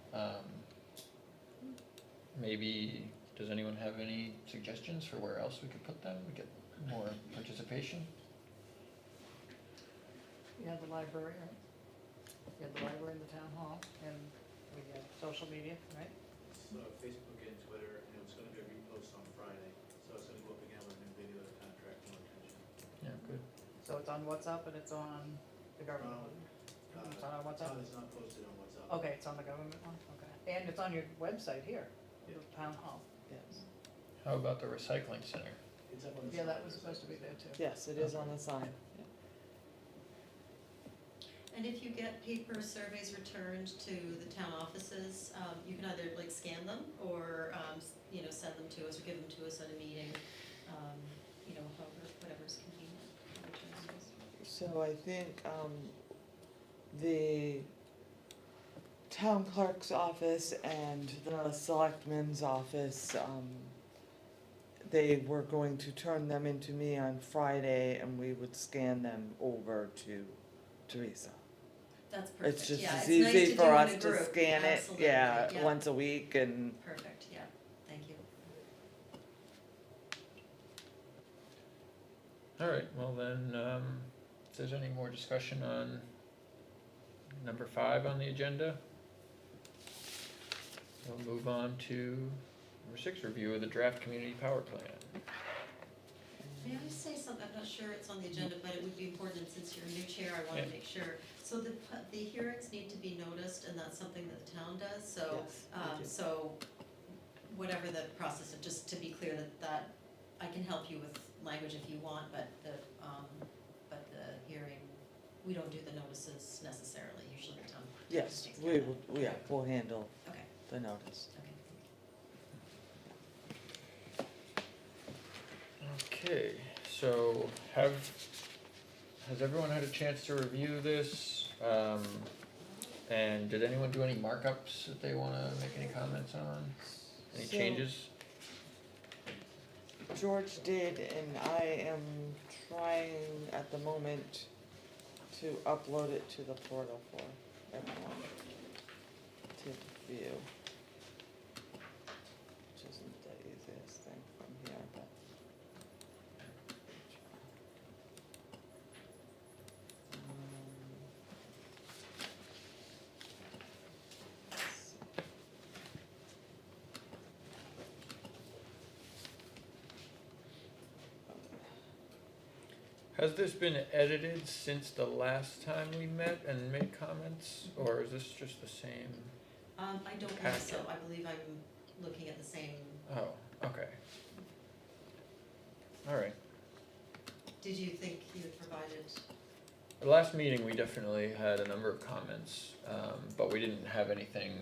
Maybe, does anyone have any suggestions for where else we could put them, we get more participation? You had the library, right? You had the library and the town hall, and we had social media, right? So Facebook and Twitter, and it was gonna be a repost on Friday, so it's gonna go up again with a new video to kind of attract more attention. Yeah, good. So it's on WhatsApp and it's on the government one? It's on our WhatsApp? It's not posted on WhatsApp. Okay, it's on the government one, okay. And it's on your website here, the Yeah. town hall. Yes. How about the recycling center? It's up on the Yeah, side that of was the supposed to be site. there too. Yes, it is on the sign. And if you get paper surveys returned to the town offices, you can either like scan them or, send them to us or give them to us at a meeting, whatever's convenient. whichever it is. So I think, the town clerk's office and the selectman's office, they were going to turn them into me on Friday and we would scan them over to Teresa. That's perfect, It's just yeah, as it's nice to easy do for in us a to group. scan it, Absolutely, yeah, once a week and, Perfect, yeah, thank you. All right, well then, if there's any more discussion on number 5 on the agenda, we'll move on to number 6, review of the draft community power plan. May I say something, I'm not sure it's on the agenda, but it would be important, since you're a new chair, I wanna Yeah. make sure. So the hearings need to be noticed, and that's something that the town does, so, yes, we do. so whatever the process, of just to be clear that I can help you with language if you want, but the hearing, we don't do the notices necessarily, usually the town. Yes, takes we care of will, yeah, we'll handle that. Okay, the notice. okay. Okay, so has everyone had a chance to review this? And did anyone do any markups that they wanna make any comments on? Any So- changes? George did, and I am trying at the moment to upload it to the portal for everyone to view. Which isn't the easiest thing from here, but. Let's see. Has this been edited since the last time we met and made comments, or is this just the same? I don't think so, I believe I'm looking at the same, Oh, okay. Alright. did you think you had provided? The last meeting, we definitely had a number of comments, but we didn't have anything,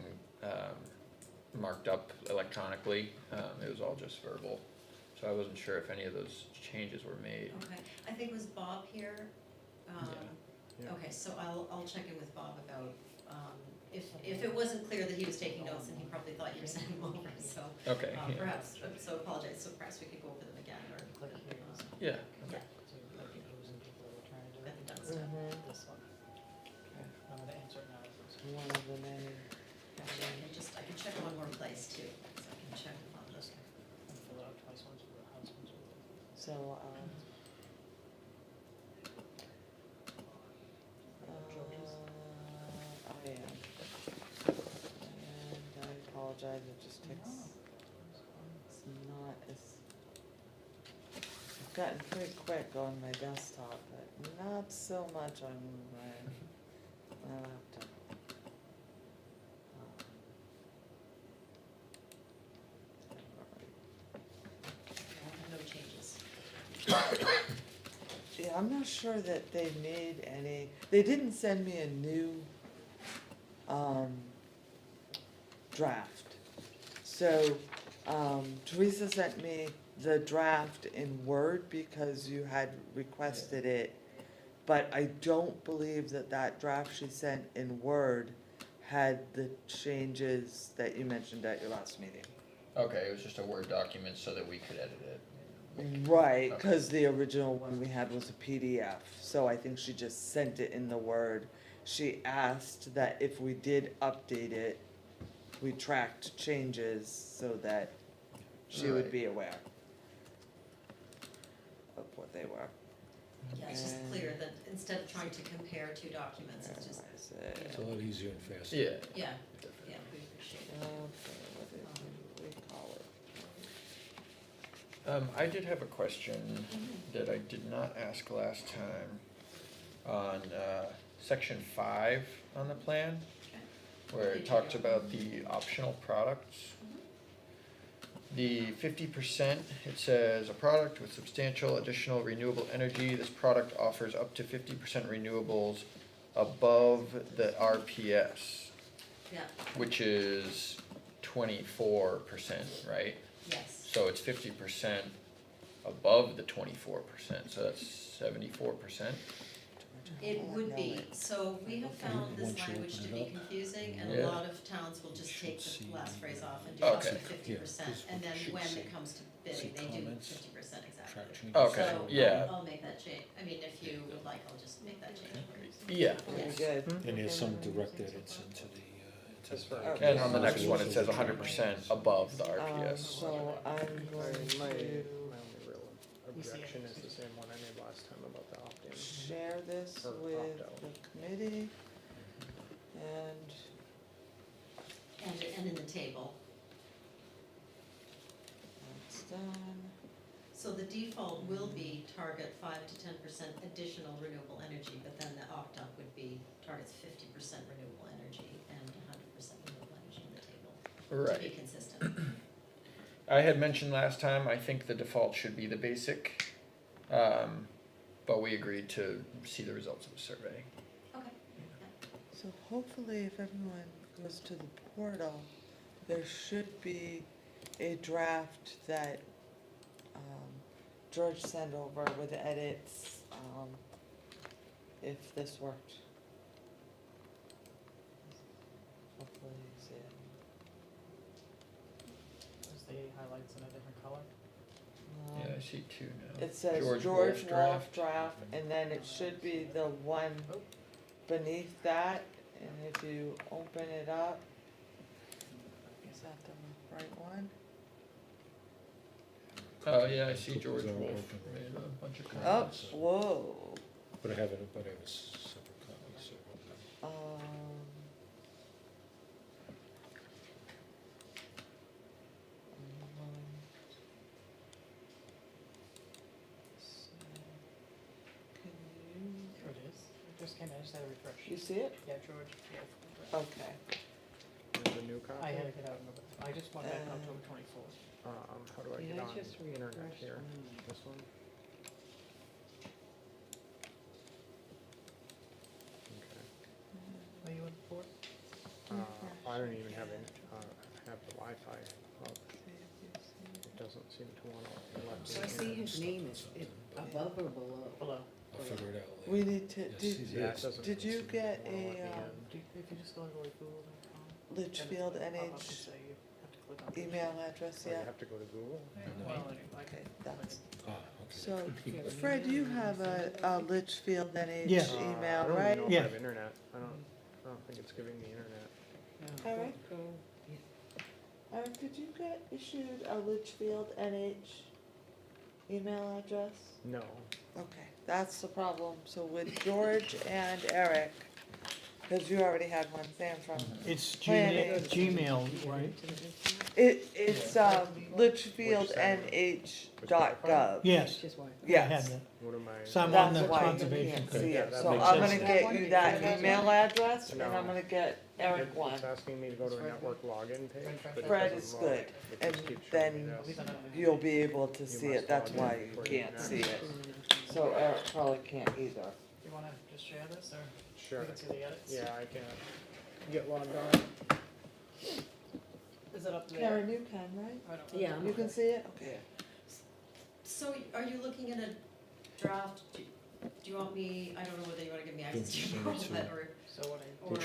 marked up electronically. It was all just verbal, so I wasn't sure if any of those changes were made. Okay, I think was Bob here? Yeah. Okay, so I'll check in with Bob about, if it wasn't clear that he was taking notes and he probably thought you were sending them over, so. Okay, yeah. Perhaps, so apologize, so perhaps we could go over them again, or, Yeah, yeah, okay. at the done stuff. This one. Okay. I'm gonna answer it now. One of the many. Actually, I can check one more place too, so I can check on this. And fill out twice once for the house, once for the. So, I am. And I apologize, it just takes, it's not as, I've gotten pretty quick on my desktop, but not so much on my laptop. No changes. Yeah, I'm not sure that they made any, they didn't send me a new, draft. So, Teresa sent me the draft in Word because you had requested it. But I don't believe that that draft she sent in Word had the changes that you mentioned at your last meeting. Okay, it was just a Word document so that we could edit it. Right, Okay. cause the original one we had was a PDF, so I think she just sent it in the Word. She asked that if we did update it, we tracked changes so that she would Right. be aware of what they were. Yeah, it's just clear that instead of trying to compare two documents, it's just, Where is it? It's a lot easier and faster. Yeah. yeah, Definitely. yeah, we appreciate it. Okay, what did we call it? I did have a question that I did not ask last time on, section 5 on the plan, where it talks about the optional products. The 50%, it says, a product with substantial additional renewable energy, this product offers up to 50% renewables above the RPS, Yeah, which is 24%, right? yes, So it's 50% above the 24%, so that's 74%. it would No, be, it's- so we have found this Once you language to open be it up. confusing, and Yeah. a lot of towns will just Should take see the last the, phrase off and do up to Okay. 50%, Yeah, and then this when should it comes to see bidding, they do comments, 50% exactly. Track changes. Okay, So yeah. I'll make that change, I mean, if you would like, I'll just make that change. Yeah, Very good. And there's some direct edits into the, Just for- Okay. and on the next one, it says 100% above the RPS. So I'm going My to only real objection is the same one I made last time about the opt-in. share this Or with opt-out. the committee and And in the table, that's done. so the default will be target 5 to 10% additional renewable energy, but then the opt-out would be targets 50% renewable energy and 100% renewable energy in the table, to be Right. consistent. I had mentioned last time, I think the default should be the basic, but we agreed to see the results of the survey. Okay, So hopefully if everyone goes to the portal, there should be a draft that George sent over with edits, if this worked. highlights in a different color. Yeah, I see two now. It says George George Wolf Wolf draft, and then it should be the one beneath that, and if you open it up, is that the right one? Oh, yeah, I see Copies George are Wolf open right made now. a bunch of Oh, comments. whoa, But I have a separate copy, so. so, can you, Here it is. It just came in, I just had a refresh. you see it? Yeah, George Wolf. Okay, There's a new copy. I had to get out, I just went back October 24th. How do I Did get I on just the internet refresh here? mine? This one? Okay. Are you in fourth? I don't even have have the Wi-Fi up. It doesn't seem to want to let me. So I see his name is above or below? Below. I'll figure it out later. we need to, Yes, did, he's- Yeah, yes. it doesn't. did you seem to get wanna let me a, in. If you just go to like google.com. Litchfield then it'll pop up and NH say you have to click on email address Oh, you yet? have to go to Google? Well, anyway, Okay, that's, Ah, okay. so, Could be. Fred, you have a Litchfield NH Yeah. email, I don't right? even know if Yeah. I have internet. I don't think it's giving me internet. Eric? Eric, did you get issued a Litchfield NH email address? No. Okay, that's the problem, so with George and Eric, cause you already had one, Sam from, It's Planning. Gmail, right? it's, Litchfield NH dot gov. Yes, Just why. I had Yes, that. What am I? So I'm on that's the why you conservation. can't Okay. see Yeah, it, that so makes I'm sense. gonna get you that email address, and No. I'm gonna get Eric one. It's asking me to go to a network login page, but it Fred doesn't is load. good, It just and keeps showing me then this. you'll be able to You see must it, that's log in why you before you can't can see it. So Eric probably can't either. You wanna just share this, or Sure. we can see the edits? Yeah, I can get logged on. Is it up there? Karen, you can, right? I don't know. Yeah, I'm You can see it? Okay. So are you looking at a draft? Do you want me, I don't know whether you wanna give me access to your Send it to- but or, So what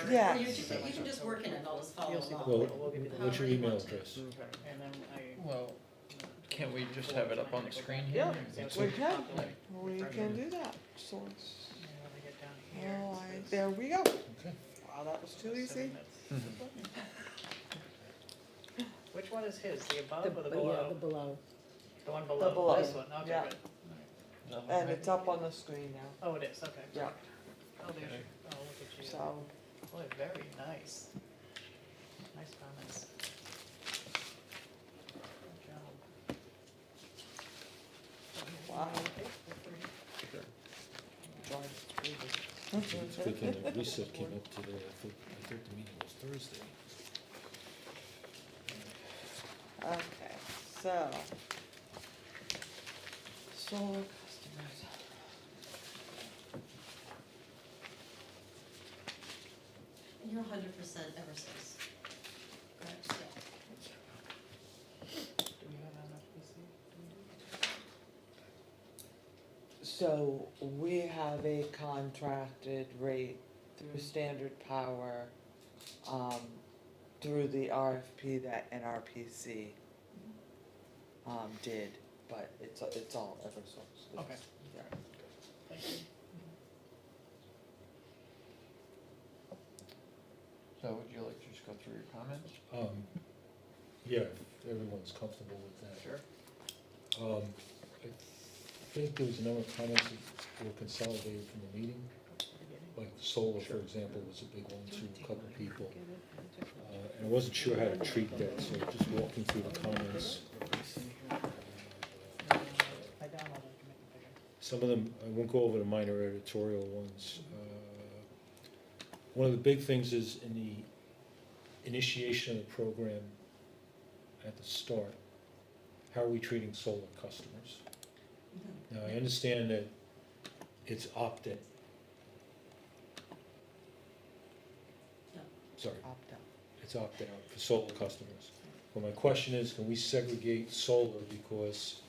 or, Yeah. or you can just work in it and I'll just follow You'll see the along. Well, photo, we'll give you the. what's your However you email want to. address? Okay. And then Well, can't we just have it up on the screen here? Yeah, Is we that can, populate? we can do that, so, And when we get down here, oh, it says there we go. Okay. Wow, that was too easy. submit. Which one is his, the The, above or the but yeah, below? the below. The one below, below, this one, okay, yeah. good. And it's up on the screen now, Oh, it is, okay. yeah, Oh, there's your, oh, look at you. so, Boy, very nice. Nice comments. Good job. wow. It's a good thing that reset came up today, I thought the meeting was Thursday. Okay, so. Solar customers. And you're 100% Eversource, correct? Yeah. Do we have MFPC? So we have a contracted rate through Standard Power, through the RFP that NRPC, did, but it's all Eversource. Okay. Yeah. Thank you. So would you like to just go through your comments? Yeah, if everyone's comfortable with that. Sure. I think there was a number of comments that were consolidated from the meeting, like solar, for example, was a big one to a couple of people. And I wasn't sure how to treat that, so just walking through the comments. I downloaded, I can make it bigger. Some of them, I won't go over the minor editorial ones. One of the big things is in the initiation of the program at the start, how are we treating solar customers? Now, I understand that it's opt-in. No. Sorry, Opt out. it's opt-out for solar customers. But my question is, can we segregate solar because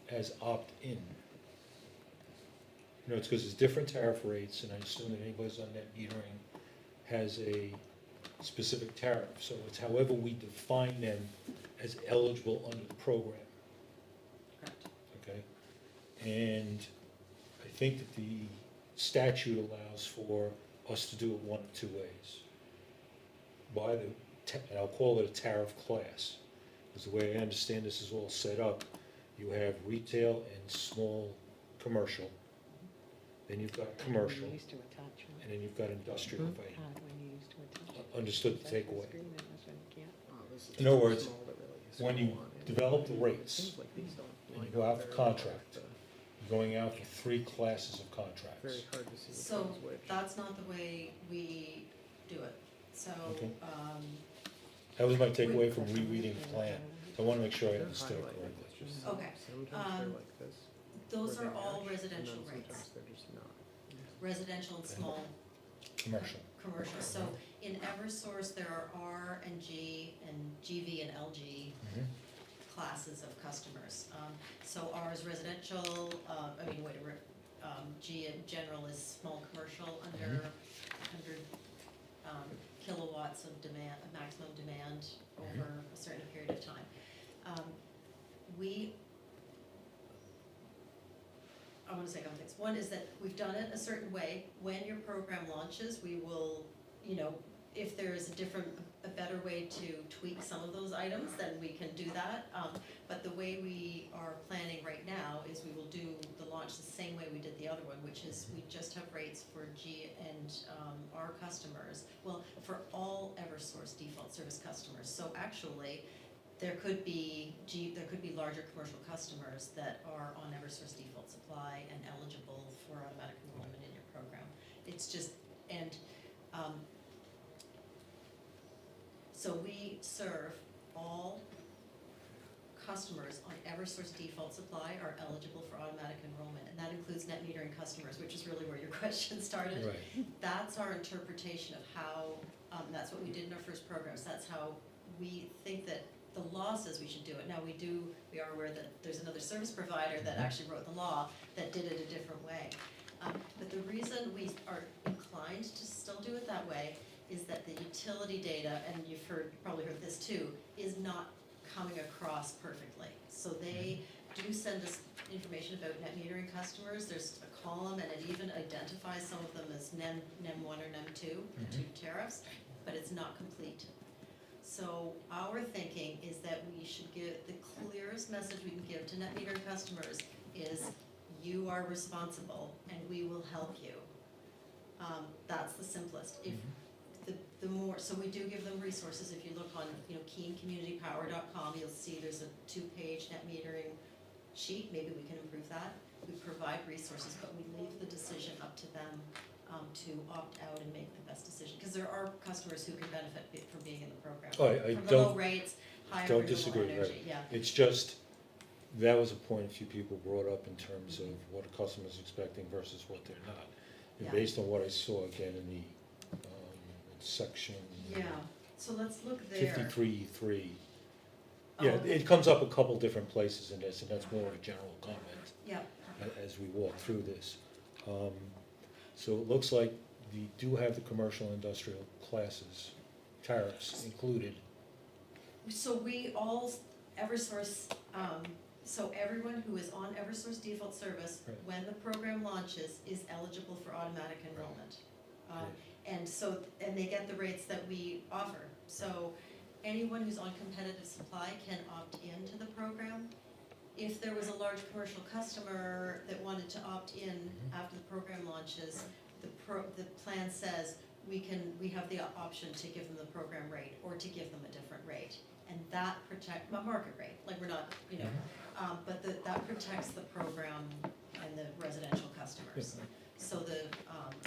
as opt-in? You know, it's because there's different tariff rates, and I assume that anybody's on net metering has a specific tariff. So it's however we define them as eligible under the program, Correct. okay? And I think that the statute allows for us to do it one of two ways. By the, and I'll call it a tariff class, because the way I understand this is all set up, you have retail and small commercial, then you've got commercial, When you used to attach them. and then you've got industrial When vein. you used to attach them. Understood the takeaway. Screen, and that's when you can't. Oh, this is In other too words, small to really when you scroll on it. develop the rates, Seems like these don't and line you go up out for very well with contract, the- you're going out for 3 classes of contracts. Very hard to see which So one's which. that's not the way we do it. So, Okay. um, That was my takeaway from rereading the plan. So I want to make sure I They're understood it highlighted, correctly. it's just Okay, Sometimes they're um, like this. those where are they all match, and residential then rates, sometimes they're just not. residential and small Commercial. commercial. So in Eversource, there are R and G and GV and LG Mhm. classes of customers. So R is residential, G in general is small commercial under 100 kilowatts of demand, of maximum demand over a certain period of time. I want to say a couple things. One is that we've done it a certain way. When your program launches, we will, if there is a better way to tweak some of those items, then we can do that. But the way we are planning right now is we will do the launch the same way we did the other one, which is we just have rates for G and R customers. Well, for all Eversource default service customers. So actually, there could be larger commercial customers that are on Eversource default supply and eligible for automatic enrollment in your program. It's just, so we serve all customers on Eversource default supply are eligible for automatic enrollment, and that includes net metering customers, which is really where your question started. Right. That's our interpretation of how, that's what we did in our first programs, that's how we think that the law says we should do it. Now, we are aware that there's another service provider that actually wrote the law that did it a different way. But the reason we are inclined to still do it that way is that the utility data, and you've probably heard this too, is not coming across perfectly. So they do send us information about net metering customers. There's a column, and it even identifies some of them as NEM 1 or NEM 2, the 2 tariffs, but it's not complete. So our thinking is that we should give, the clearest message we can give to net metering customers is you are responsible and we will help you. That's the simplest. If the more, so we do give them resources. If you look on, keencommunitypower.com, you'll see there's a 2-page net metering sheet. Maybe we can improve that. We provide resources, but we leave the decision up to them to opt out and make the best decision. Because there are customers who can benefit from being in the program. Oh, I From the low don't, rates, higher don't renewable disagree, energy, right. yeah. It's just, that was a point a few people brought up in terms of what a customer's expecting versus what they're not. And Yeah. based on what I saw again in the section Yeah, so let's look there. 53.3. Oh, Yeah, okay. it comes up a couple different places in this, and that's more of a general comment Yeah, as we walk through this. So it looks like we do have the commercial industrial classes, tariffs included. so we all, Eversource, so everyone who is on Eversource default service, Right. when the program launches, is eligible for automatic enrollment. And they get the rates that we offer. So anyone who's on competitive supply can opt into the program. If there was a large commercial customer that wanted to opt in after the program launches, the plan says we have the option to give them the program rate or to give them a different rate. And that protects, a market rate, like we're not, but that protects the program and the residential customers. So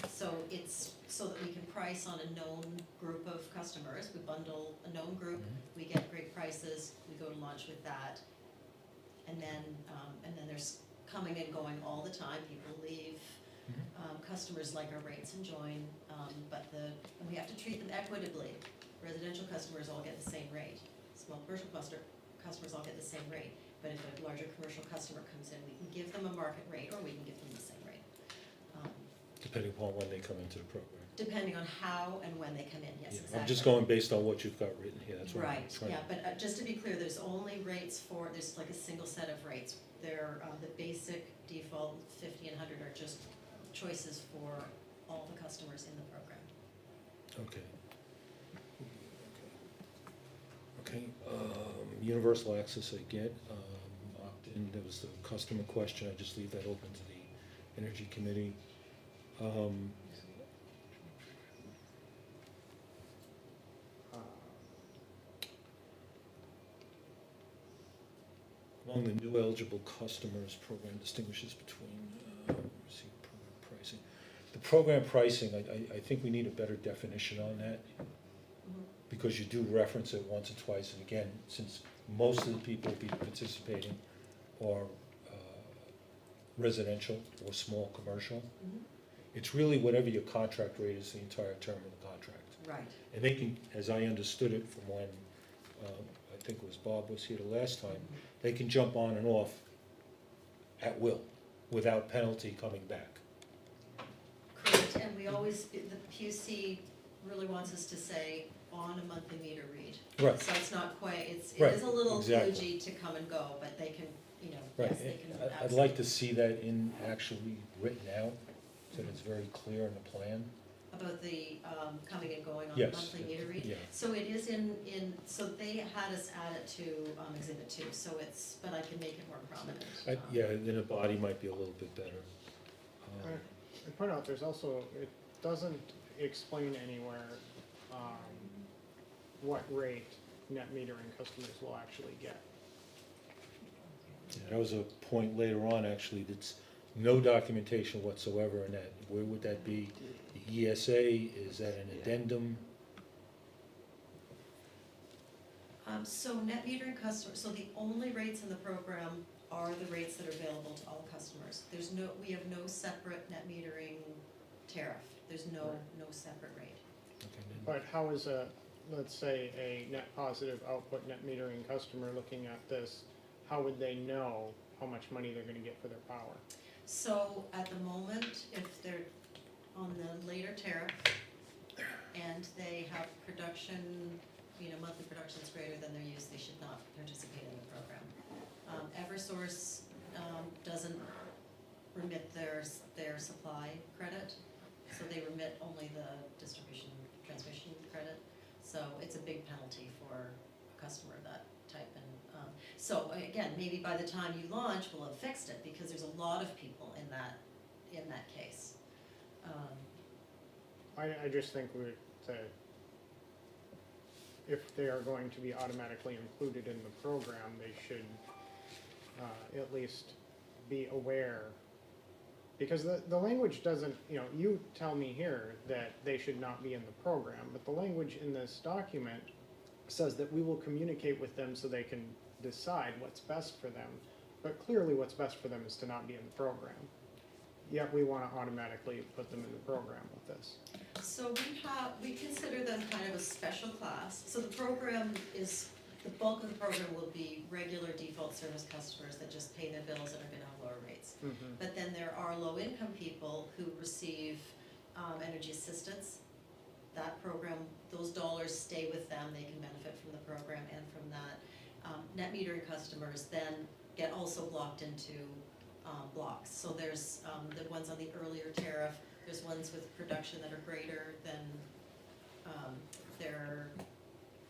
so it's so that we can price on a known group of customers. We bundle a known group, we get great prices, we go to launch with that. And then there's coming and going all the time, people leave, customers like our rates and join, and we have to treat them equitably. Residential customers all get the same rate, small commercial customers all get the same rate, but if a larger commercial customer comes in, we can give them a market rate, or we can give them the same rate. Depending upon when they come into the program. depending on how and when they come in, yes, Yeah, exactly. I'm just going based on what you've got written here, that's what I'm Right, trying yeah, to. but just to be clear, there's only rates for, there's like a single set of rates. They're, the basic default 50 and 100 are just choices for all the customers in the program. Okay. Okay, universal access I get, opt-in, there was the customer question, I just leave that open to the Energy Committee. Among the new eligible customers, program distinguishes between, receive program pricing. The program pricing, I think we need a better definition on that, because you do reference it once or twice, and again, since most of the people be participating are residential or small commercial, it's really whatever your contract rate is the entire term of the contract. Right. And they can, as I understood it from when, I think it was Bob was here the last time, they can jump on and off at will, without penalty coming back. Correct, and we always, the PUC really wants us to say on a monthly meter read. Right. So it's not quite, it Right, is a little exactly. kludgy to come and go, but they can, you know, Right, yes, they can I'd absolutely. like to see that in, actually written out, so that it's very clear in the plan. About the, coming and going on a Yes, monthly meter read. yeah. So it is in, so they had us add it to, exhibit 2, so it's, but I can make it more prominent. Yeah, then a body might be a little bit better. I point out, there's also, it doesn't explain anywhere, what rate net metering customers will actually get. Yeah, that was a point later on, actually, that's no documentation whatsoever in that. Where would that be? The ESA, is that an addendum? So net metering customers, so the only rates in the program are the rates that are available to all customers. There's no, we have no separate net metering tariff. There's no separate rate. Okay, then- But how is a, let's say, a net positive output net metering customer looking at this, how would they know how much money they're gonna get for their power? So at the moment, if they're on the later tariff and they have production, monthly production is greater than their use, they should not participate in the program. Eversource doesn't remit their supply credit, so they remit only the distribution transmission credit. So it's a big penalty for a customer of that type. And so again, maybe by the time you launch, we'll have fixed it, because there's a lot of people in that case. I just think if they are going to be automatically included in the program, they should at least be aware. Because the language doesn't, you tell me here that they should not be in the program, but the language in this document says that we will communicate with them so they can decide what's best for them. But clearly what's best for them is to not be in the program. Yet we want to automatically put them in the program with this. So we consider them kind of a special class. So the program is, the bulk of the program will be regular default service customers that just pay their bills and are gonna have lower rates. But then there are low-income people who receive energy assistance. That program, those dollars stay with them, they can benefit from the program and from that. Net metering customers then get also blocked into blocks. So there's the ones on the earlier tariff, there's ones with production that are greater than their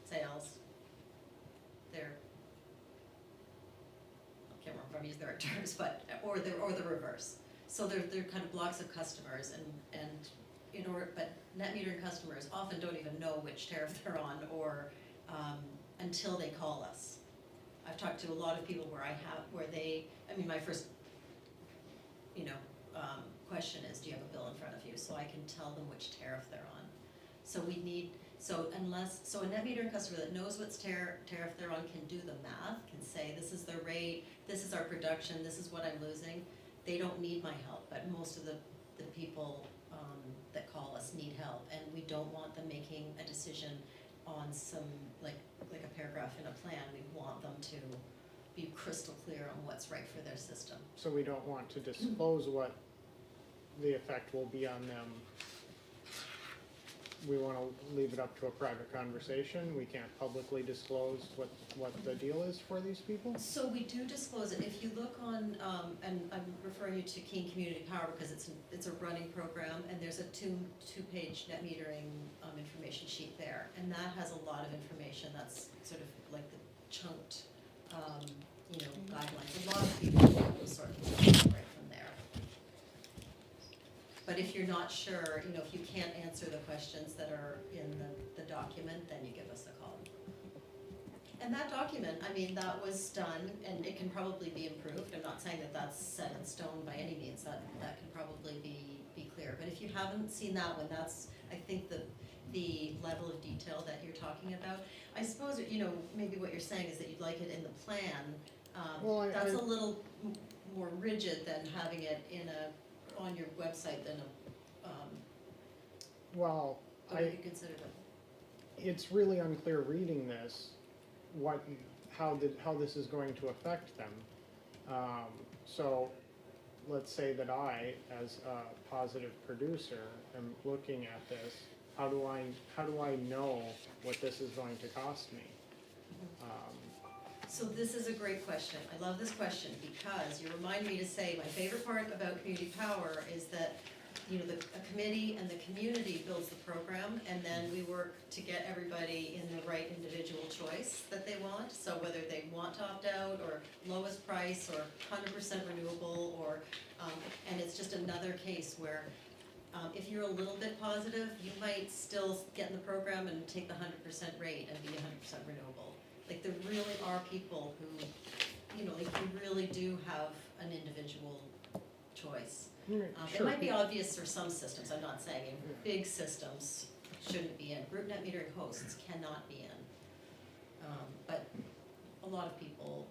sales. Their, I can't remember if I'm using the right terms, but, or the reverse. So they're kind of blocks of customers, and in order, but net metering customers often don't even know which tariff they're on, or until they call us. I've talked to a lot of people where they, my first, question is, do you have a bill in front of you? So I can tell them which tariff they're on. So we need, so a net metering customer that knows what tariff they're on can do the math, can say, this is their rate, this is our production, this is what I'm losing. They don't need my help, but most of the people that call us need help, and we don't want them making a decision on some, like a paragraph in a plan. We want them to be crystal clear on what's right for their system. So we don't want to disclose what the effect will be on them we wanna leave it up to a private conversation, we can't publicly disclose what the deal is for these people? So we do disclose it, if you look on, and I'm referring you to Keene Community Power because it's a running program, and there's a two-page net metering, information sheet there, and that has a lot of information, that's sort of like the chunked, guidelines, a lot of people will be able to sort themselves out right from there. But if you're not sure, if you can't answer the questions that are in the document, then you give us a call. And that document, that was done, and it can probably be improved. I'm not saying that that's set in stone by any means, that can probably be clear. But if you haven't seen that one, that's, I think, the level of detail that you're talking about. I suppose, maybe what you're saying is that you'd like it in the plan. Well, That's a little more rigid than having it on your website than Well, what would you consider them? it's really unclear reading this, how this is going to affect them. So, let's say that I, as a positive producer, am looking at this, how do I know what this is going to cost me? So this is a great question. I love this question because you remind me to say my favorite part about community power is that a committee and the community builds the program, and then we work to get everybody in the right individual choice that they want. So whether they want to opt out, or lowest price, or 100% renewable, or and it's just another case where if you're a little bit positive, you might still get in the program and take the 100% rate and be 100% renewable. Like there really are people who, like you really do have an individual choice. It might be obvious for some systems, I'm not saying, big systems shouldn't be in, group net metering hosts cannot be in. But a lot of people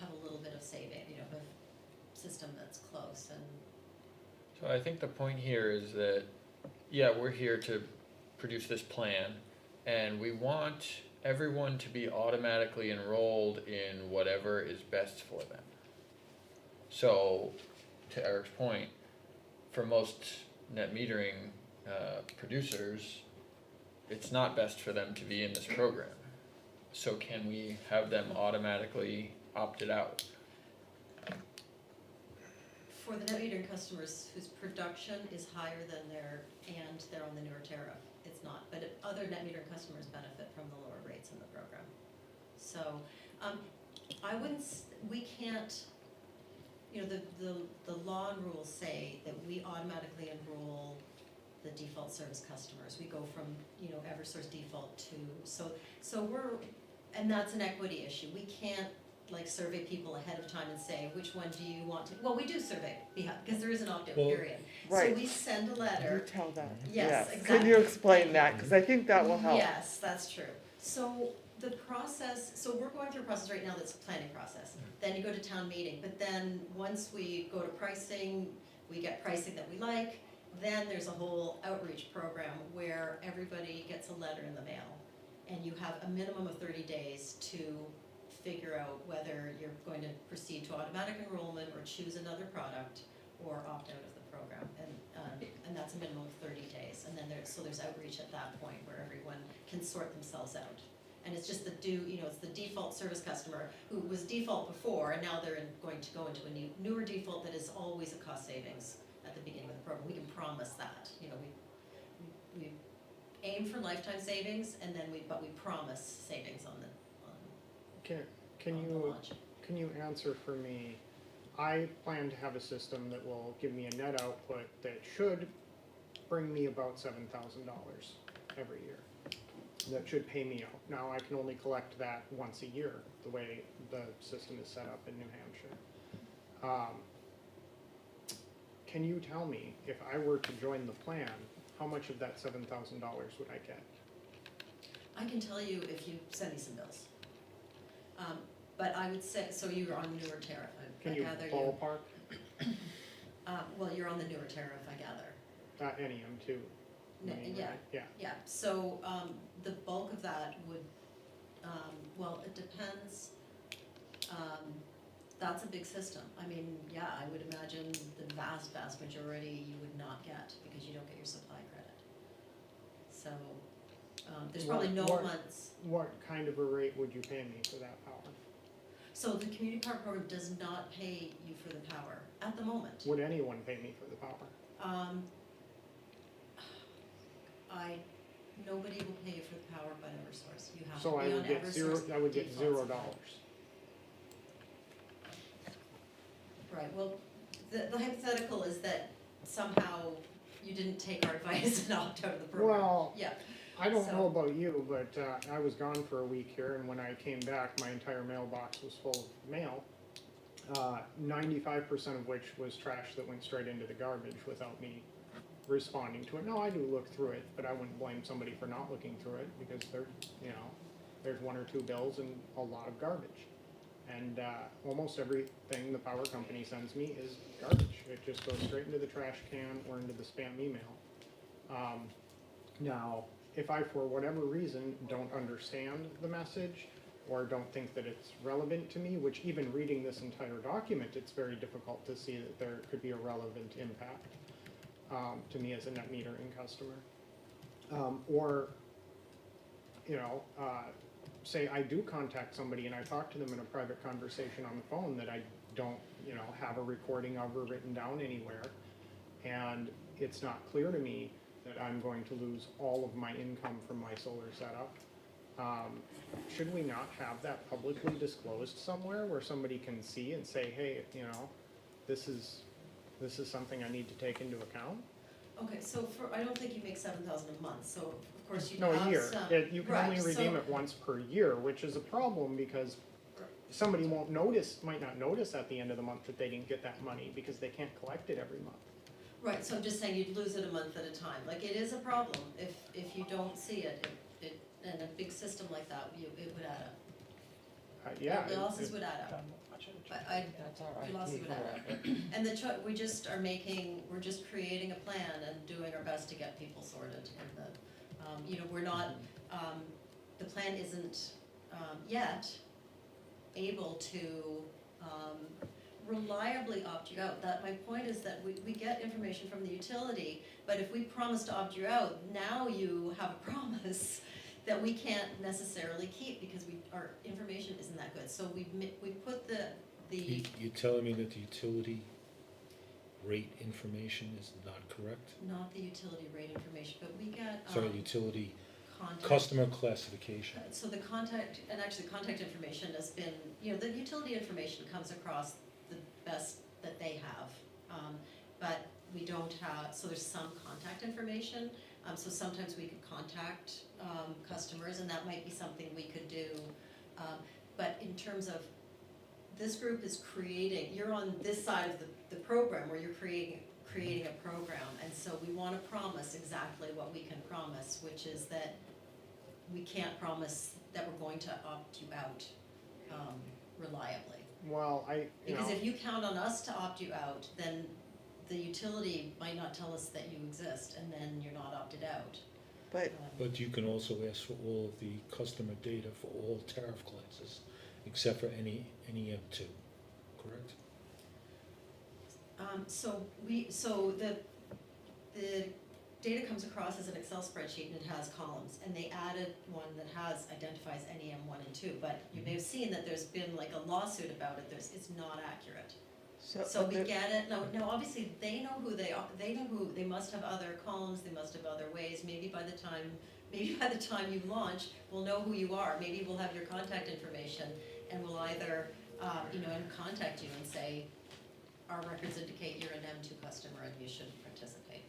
have a little bit of saving, a system that's close and. So I think the point here is that, yeah, we're here to produce this plan, and we want everyone to be automatically enrolled in whatever is best for them. So, to Eric's point, for most net metering producers, it's not best for them to be in this program. So can we have them automatically opted out? For the net metering customers whose production is higher than they're on the newer tariff, it's not. But other net metering customers benefit from the lower rates in the program. So, we can't, the law and rules say that we automatically enroll the default service customers. We go from, Eversource default to, and that's an equity issue. We can't survey people ahead of time and say, which one do you want to, well, we do survey, because there is an opt-out Well, period. Right. So we send a You letter. tell that. Yes, Can exactly. you explain that? Because I think that will help. Yes, that's true. So the process, so we're going through a process right now that's a planning process. Then you go to town meeting, but then once we go to pricing, we get pricing that we like, then there's a whole outreach program where everybody gets a letter in the mail. And you have a minimum of 30 days to figure out whether you're going to proceed to automatic enrollment or choose another product or opt out of the program. And that's a minimum of 30 days. And then there's outreach at that point where everyone can sort themselves out. And it's just it's the default service customer who was default before, and now they're going to go into a newer default that is always a cost savings at the beginning of the program. We can promise that. We aim for lifetime savings, and then we promise savings on the launch. Can you answer for me? I plan to have a system that will give me a net output that should bring me about $7,000 every year. That should pay me out. Now, I can only collect that once a year, the way the system is set up in New Hampshire. Can you tell me, if I were to join the plan, how much of that $7,000 would I get? I can tell you if you send me some bills. But I would say, so you're on newer tariff, I gather. Can you ballpark? Well, you're on the newer tariff, I gather. NEM too. Yeah. Right? Yeah. Yeah, so the bulk of that would, well, it depends. That's a big system. I would imagine the vast majority you would not get because you don't get your supply credit. So so, there's probably no What- months. What kind of a rate would you pay me for that power? So the community power program does not pay you for the power at the moment. Would anyone pay me for the power? Nobody will pay you for the power but Eversource. You have to So be I on would get zero, Eversource I would get default $0. supply. Right, well, the hypothetical is that somehow you didn't take our advice and opt out of the program. Well, Yeah, I don't know So- about you, but I was gone for a week here, and when I came back, my entire mailbox was full of mail. 95% of which was trash that went straight into the garbage without me responding to it. No, I do look through it, but I wouldn't blame somebody for not looking through it, because there's one or two bills and a lot of garbage. And almost everything the power company sends me is garbage. It just goes straight into the trash can or into the spam email. Now, if I, for whatever reason, don't understand the message or don't think that it's relevant to me, which even reading this entire document, it's very difficult to see that there could be a relevant impact to me as a net metering customer. Or, say I do contact somebody and I talk to them in a private conversation on the phone that I don't, have a recording of or written down anywhere, and it's not clear to me that I'm going to lose all of my income from my solar setup. Should we not have that publicly disclosed somewhere where somebody can see and say, hey, this is something I need to take into account? okay, so I don't think you make 7,000 a month, so of course you No, have a year. some. You can only Right, redeem so- it once per year, which is a problem because somebody might not notice at the end of the month that they didn't get that money because they can't collect it every month. Right, so I'm just saying you'd lose it a month at a time. Like, it is a problem if you don't see it, in a big system like that, it would add up. Yeah. The losses would add up. That's all right. Your losses would add up. And we just we're just creating a plan and doing our best to get people sorted. And we're not, the plan isn't yet able to reliably opt you out. My point is that we get information from the utility, but if we promise to opt you out, now you have a promise that we can't necessarily keep because our information isn't that good. So we put the You're telling me that the utility rate information is not correct? not the utility rate information, but we get Sorry, utility contact. customer classification. So the contact information has been, the utility information comes across the best that they have. But we don't have, so there's some contact information. So sometimes we could contact customers, and that might be something we could do. But in terms of, this group is you're on this side of the program where you're creating a program. And so we want to promise exactly what we can promise, which is that we can't promise that we're going to opt you out reliably. Well, Because if you count on us to opt you out, then the utility might not tell us that you exist, and then you're not opted out. But But you can also ask for all of the customer data for all tariff classes, except for any M2, correct? So the data comes across as an Excel spreadsheet and it has columns, and they added one that identifies NEM 1 and 2, but you may have seen that there's been like a lawsuit about it, it's not accurate. So we get it, no, obviously they know who they are, they must have other columns, they must have other ways, maybe by the time you launch, we'll know who you are, maybe we'll have your contact information, and we'll either, and contact you and say, our records indicate you're an M2 customer and you should participate.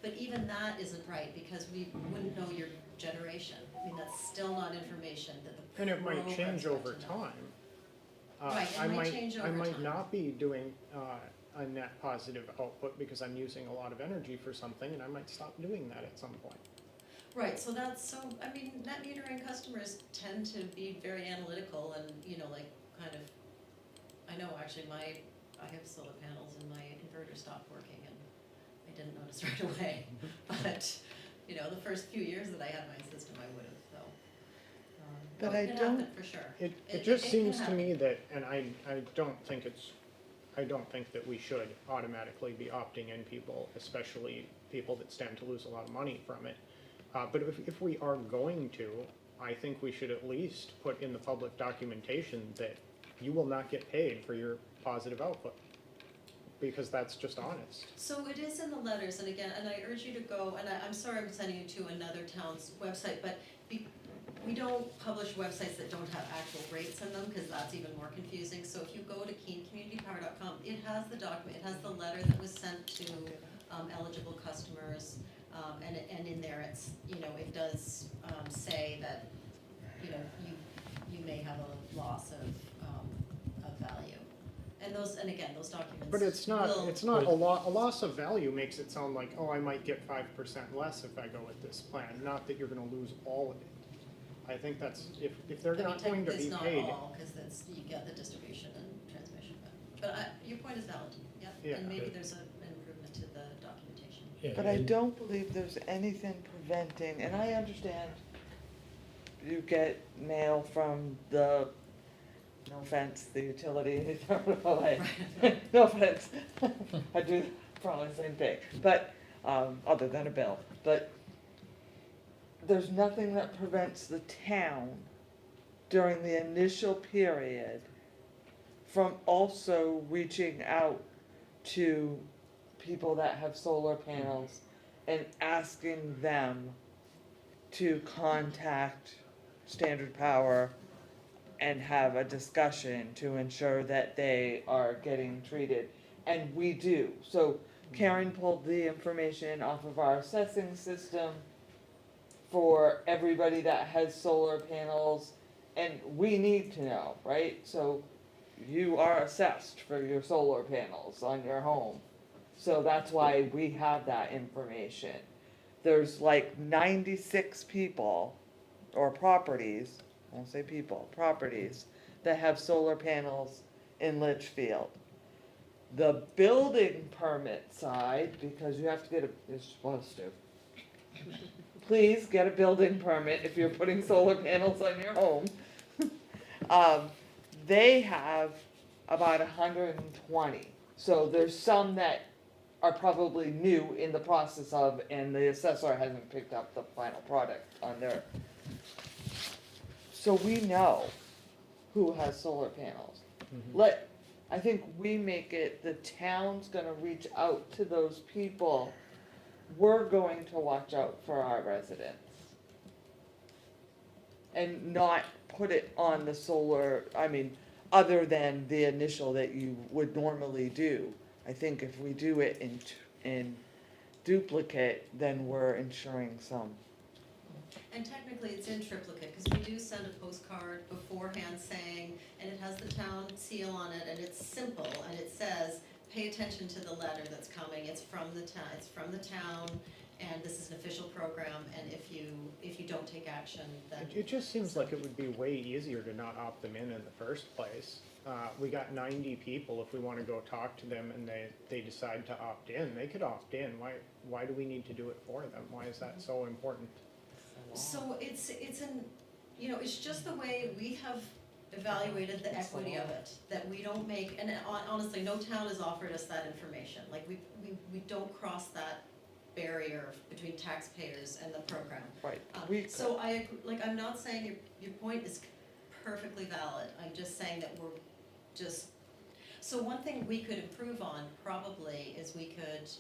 But even that isn't right, because we wouldn't know your generation, that's still not information that the and it might program's change meant over to know. time. Right, it might change over I might time. not be doing a net positive output because I'm using a lot of energy for something, and I might stop doing that at some point. Right, so net metering customers tend to be very analytical and, I know actually I have solar panels and my inverter stopped working and I didn't notice right away. But, the first few years that I had my system, I would have, so. But no, I it can don't- happen for sure. It just can seems to happen. me that, and I don't think that we should automatically be opting in people, especially people that stand to lose a lot of money from it. But if we are going to, I think we should at least put in the public documentation that you will not get paid for your positive output, because that's just honest. So it is in the letters, and again, and I urge you to go, and I'm sorry I'm sending you to another town's website, but we don't publish websites that don't have actual rates in them, because that's even more confusing. So if you go to keencommunitypower.com, it has the document, it has the letter that was sent to eligible customers, and in there it's, it does say that, you may have a loss of value. And again, those documents But it's not a loss of value makes it sound like, oh, I might get 5% less if I go with this plan, not that you're gonna lose all of it. I think that's, if they're not going to be paid. It's not all, because you get the distribution and transmission, but your point is valid, Yeah. and maybe there's an improvement to the documentation. Yeah, But I and- don't believe there's anything preventing, and I understand you get mail from the, no offense, the utility, and you throw it away. No offense, I do probably the same thing, but, other than a bill, but there's nothing that prevents the town during the initial period from also reaching out to people that have solar panels and asking them to contact Standard Power and have a discussion to ensure that they are getting treated. And we do. So Karen pulled the information off of our assessing system for everybody that has solar panels, and we need to know, right? So you are assessed for your solar panels on your home. So that's why we have that information. There's like 96 people or properties, I won't say people, properties that have solar panels in Litchfield. The building permit side, because you have to get you're supposed to. Please get a building permit if you're putting solar panels on your home. They have about 120. So there's some that are probably new in the process of, and the assessor hasn't picked up the final product on their. So we know who has solar panels. I think we make it, the town's gonna reach out to those people. We're going to watch out for our residents. And not put it on the solar, other than the initial that you would normally do. I think if we do it in duplicate, then we're ensuring some. And technically, it's in triplicate, because we do send a postcard beforehand saying, and it has the town seal on it, and it's simple, and it says, pay attention to the letter that's coming, it's from the town, and this is an official program, and if you don't take action, then. It just seems like it would be way easier to not opt them in the first place. We got 90 people, if we wanna go talk to them and they decide to opt in, they could opt in. Why do we need to do it for them? Why is that so important? So it's it's just the way we have evaluated the equity of it, that we don't make, and honestly, no town has offered us that information. Like, we don't cross that barrier between taxpayers and the program. Right. So I'm not saying your point is perfectly valid, I'm just saying that we're just, so one thing we could improve on probably is we could,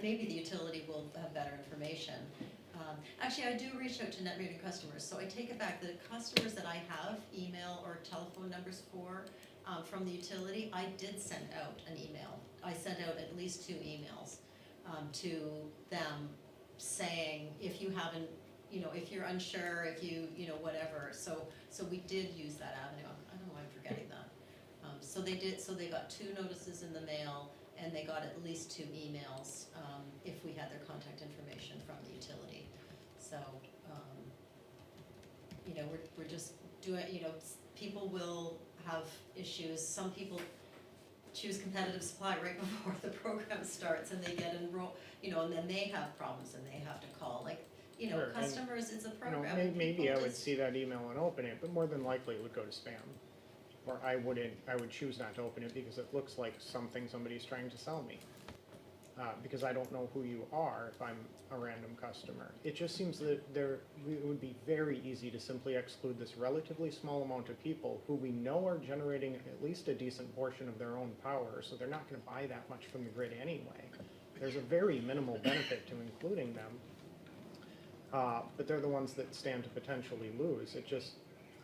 maybe the utility will have better information. Actually, I do reach out to net metering customers, so I take it back, the customers that I have email or telephone numbers for, from the utility, I did send out an email. I sent out at least 2 emails, to them saying, if you haven't, if you're unsure, if you, whatever, so we did use that avenue, I don't know why I'm forgetting that. So they got 2 notices in the mail, and they got at least 2 emails, if we had their contact information from the utility. So, we're just doing, people will have issues, some people choose competitive supply right before the program starts, and they get enrolled, and then they have problems and they have to call, Sure, and, customers, it's a program. and Maybe people I would just- see that email and open it, but more than likely it would go to spam. Or I would choose not to open it because it looks like something somebody's trying to sell me. because I don't know who you are if I'm a random customer. It just seems that it would be very easy to simply exclude this relatively small amount of people who we know are generating at least a decent portion of their own power, so they're not gonna buy that much from the grid anyway. There's a very minimal benefit to including them, but they're the ones that stand to potentially lose. It just,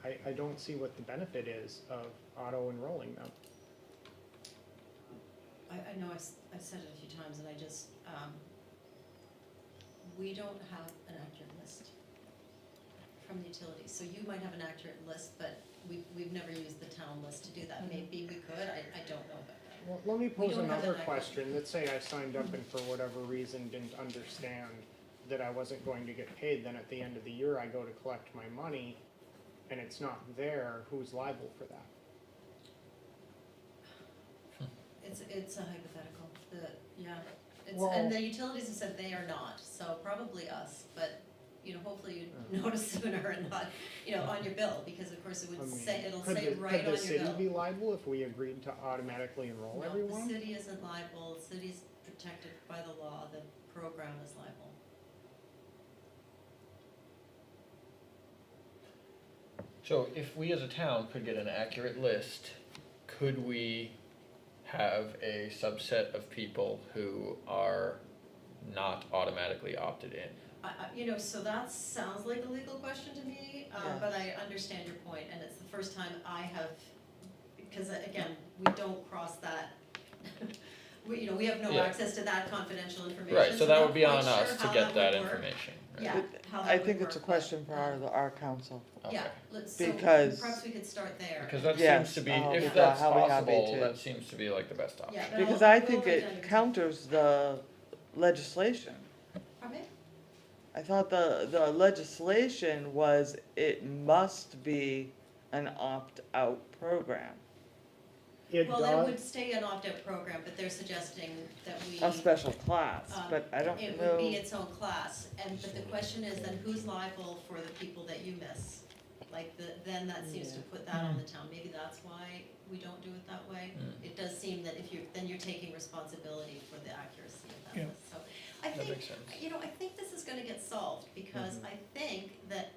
I don't see what the benefit is of auto-enrolling them. I know I've said it a few times, and I just, we don't have an accurate list from the utilities. So you might have an accurate list, but we've never used the town list to do that. Maybe we could, I don't know about that. Well, let me We pose don't have another an question. Let's say I signed up and for whatever reason didn't understand that I wasn't going to get paid. Then at the end of the year, I go to collect my money and it's not there. Who's liable for that? It's a hypothetical, Well- and the utilities have said they are not, so probably us, but, hopefully you'd notice sooner and not, on your bill, because of course it would say, it'll say right on your bill. Could the city be liable if we agreed to automatically enroll No, everyone? the city isn't liable, the city's protected by the law, the program is liable. So if we as a town could get an accurate list, could we have a subset of people who are not automatically opted in? So that sounds like a legal question to me, but I understand your point, and it's the first time I have, because again, we don't cross that. We have no Yeah. access to that confidential information. Right, so that I'm would not be quite on sure us to how get that would work. information, right? Yeah, how that I would think it's a work, question for but, our council. Okay. Yeah, Because- perhaps we could start there. Because that Yes, seems to be, I'll if be that's how we have it possible, too. that seems to be like the best option. Yeah, but Because I'll I go think over down it your- counters the legislation. Pardon me? I thought the legislation was it must be an opt-out program, It Well, it would does, stay an opt-out program, but they're suggesting that we. a special class, but I don't It know. would be its own class, but the question is then who's liable for the people that you miss? Then that seems to put that on the town, maybe that's why we don't do it that way. Mm. It does seem that then you're taking responsibility for the accuracy of that Yeah. list, so. I That think, makes sense. I think this is gonna get solved, because I think that,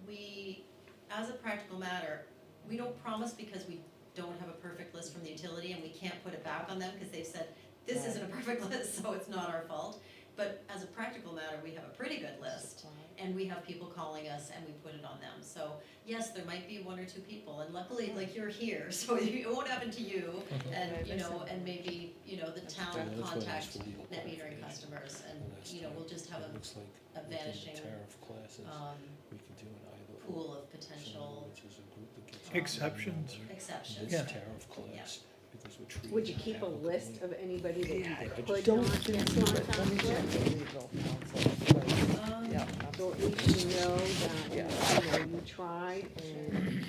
we, as a practical matter, we don't promise because we don't have a perfect list from the utility and we can't put it back on them, because they've said, this isn't a perfect list, so it's not our fault. But as a practical matter, we have a pretty good list, and we have people calling us and we put it on them. So, yes, there might be one or two people, and luckily, you're here, so it won't happen to you. And, and maybe, the town Yeah, will that's why I contact asked for legal net metering clarification. customers, and, Last we'll just have It looks like a within the vanishing, tariff classes, we could do an either or. pool of Someone potential which is a group that gets Exceptions. exceptions. This Yeah. tariff class, because we're treating. Would you keep a applicable. list of anybody that Yeah, you I could Don't not think get so, but let me contact check with? the legal counsel. Yeah, So at least you know that, you tried, and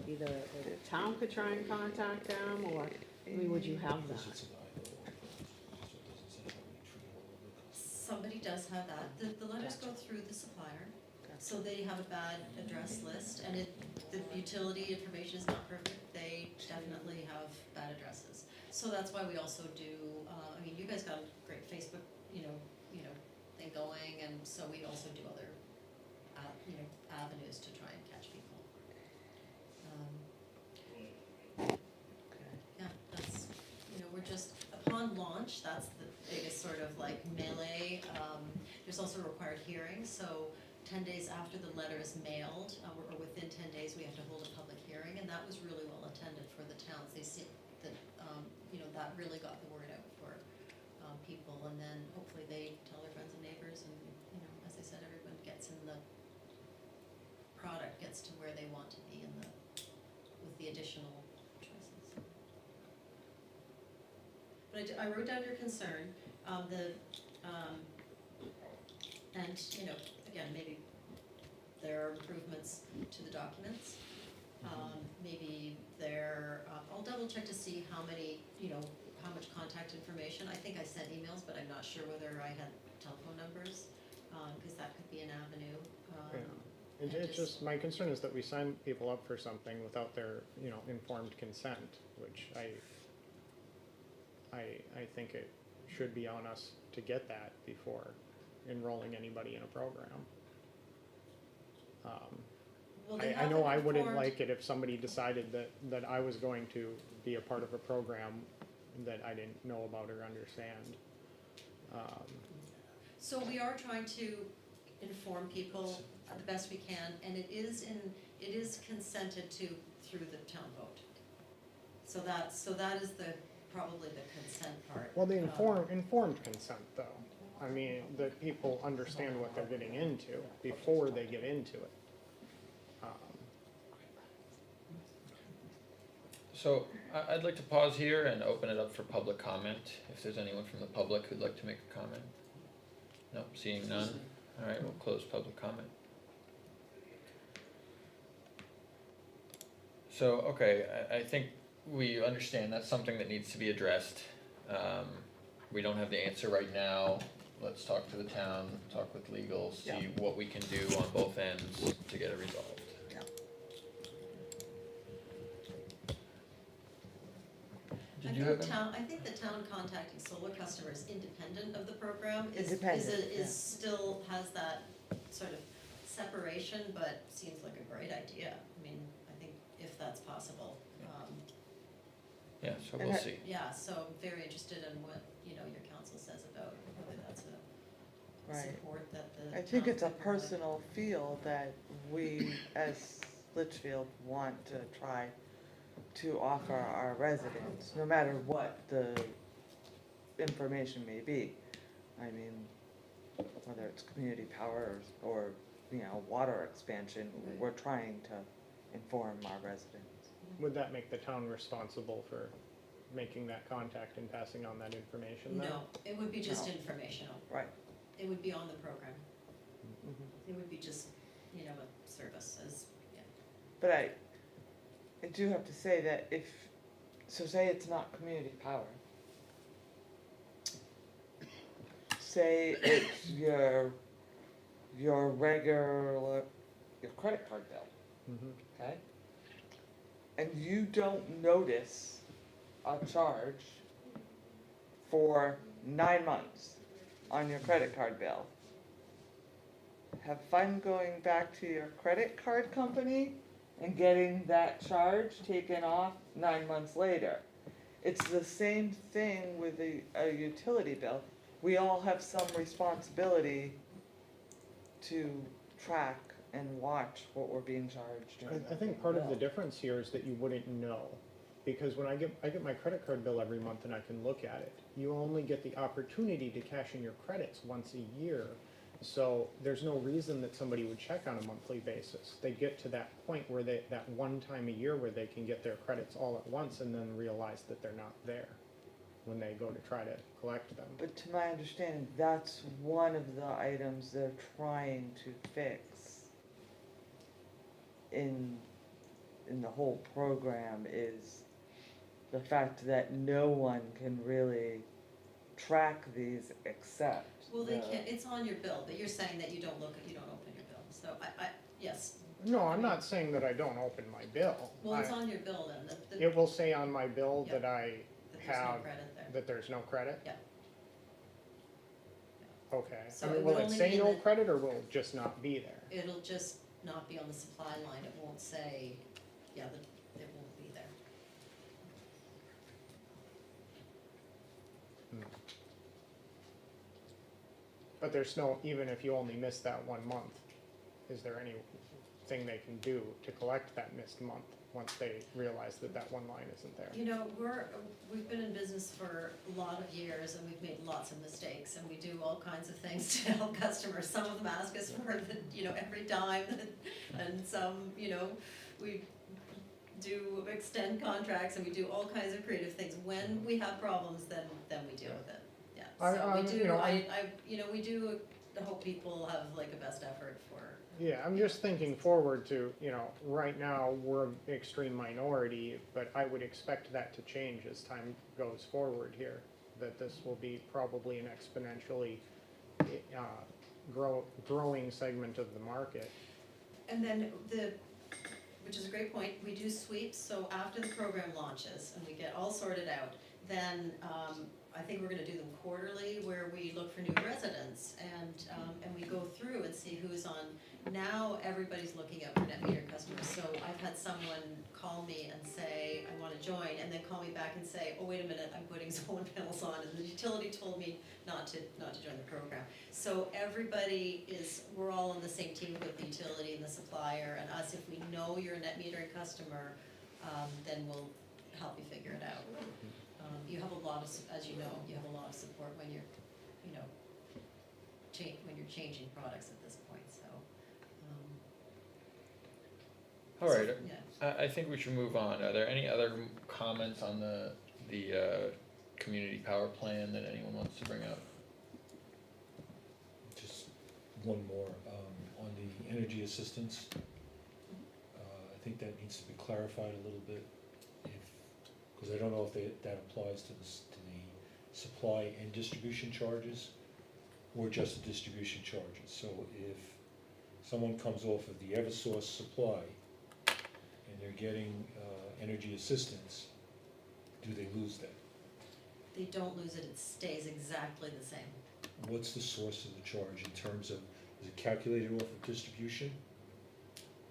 either the town could try and contact them, or, would you have Because that? it's an either or, so it doesn't say how we treat all of the customers. Somebody does have that. The letters go through the supplier, so they have a bad address list, and the utility information is not perfect, they definitely have bad addresses. So that's why we also do, you guys got a great Facebook, thing going, and so we also do other, avenues to try and catch people. Yeah, that's, we're just, upon launch, that's the biggest sort of melee. There's also a required hearing, so 10 days after the letter is mailed, or within 10 days, we have to hold a public hearing, and that was really well attended for the towns. They see that, that really got the word out for people, and then hopefully they tell their friends and neighbors, and, as I said, everyone gets in the product, gets to where they want to be with the additional choices. But I wrote down your concern, and, again, maybe there are improvements to the documents. Maybe I'll double check to see how many, how much contact information. I think I sent emails, but I'm not sure whether I had telephone numbers, because that could be an avenue. And and it's just, my concern is that we sign people up for something without their, informed consent, which I think it should be on us to get that before enrolling anybody in a program. Well, they I know I haven't wouldn't informed- like it if somebody decided that I was going to be a part of a program that I didn't know about or understand. So we are trying to inform people the best we can, and it is consented to through the town vote. So that is probably the consent part. Well, the informed consent though, I mean, that people understand what they're getting into before they get into it. So I'd like to pause here and open it up for public comment, if there's anyone from the public who'd like to make a comment. Nope, seeing none. All right, we'll close public comment. So, okay, I think we understand that's something that needs to be addressed. We don't have the answer right now. Let's talk to the town, talk with legal, see what we can do on both ends to get it resolved. Yeah. I think the town contacting solar customers independent of the program is Independent, still has that sort of separation, but seems like a great idea. I mean, I think if that's possible. Yeah, so we'll see. Yeah, so I'm very interested in what, your council says about whether that's a Right. support that the I think town it's a could provide. personal feel that we, as Litchfield, want to try to offer our residents, no matter what the information may be. I mean, whether it's community power or water expansion, we're trying to inform our residents. Would that make the town responsible for making that contact and passing on that information then? No, it would be just No. informational. Right. It would be on the program. Mhm. It would be just, a service But I do have to say that say it's not community power. Say it's your regular, your credit card bill, Mhm. okay? And you don't notice a charge for 9 months on your credit card bill. Have fun going back to your credit card company and getting that charge taken off 9 months later. It's the same thing with a utility bill. We all have some responsibility to track and watch what we're being charged. I think part of the difference here is that you wouldn't know, because when I get my credit card bill every month and I can look at it, you only get the opportunity to cash in your credits once a year. So there's no reason that somebody would check on a monthly basis. They get to that point where that one time a year where they can get their credits all at once and then realize that they're not there when they go to try to collect them. But to my understanding, that's one of the items they're trying to fix in the whole program, is the fact that no one can really track these except Well, they the- can't, it's on your bill, but you're saying that you don't open your bill, so yes. No, I'm not saying that I don't open my bill. Well, it's I- on your bill then, It will say on my bill Yeah. that I that there's no have, credit there. that there's no credit? Yeah. Okay, So I it mean, would will it only say mean no that- credit or will it just not be there? It'll just not be on the supply line, it won't say, it won't be there. But there's no, even if you only miss that 1 month, is there anything they can do to collect that missed month once they realize that that one line isn't there? We've been in business for a lot of years and we've made lots of mistakes and we do all kinds of things to help customers. Some of them ask us for every dime and some, we do extend contracts and we do all kinds of creative things. When we have problems, then we deal with it, yeah. We do hope people have like a best effort for. Yeah, I'm just thinking forward to, right now, we're an extreme minority, but I would expect that to change as time goes forward here. That this will be probably an exponentially growing segment of the market. And then which is a great point, we do sweeps, so after the program launches and we get all sorted out, then I think we're gonna do them quarterly, where we look for new residents, and we go through and see who's on. Now, everybody's looking out for net meter customers, so I've had someone call me and say, I wanna join, and then call me back and say, oh, wait a minute, I'm putting solar panels on, and the utility told me not to join the program. So we're all on the same team with the utility and the supplier, and us, if we know you're a net metering customer, then we'll help you figure it out. You have a lot of, as you know, you have a lot of support when you're, when you're changing products at this point, so. All right, Yeah. I think we should move on. Are there any other comments on the community power plan that anyone wants to bring up? Just one more, on the energy assistance. I think that needs to be clarified a little bit, because I don't know if that applies to the supply and distribution charges, or just the distribution charges. So if someone comes off of the Eversource supply, and they're getting energy assistance, do they lose that? They don't lose it, it stays exactly the same. What's the source of the charge in terms of, is it calculated off of distribution?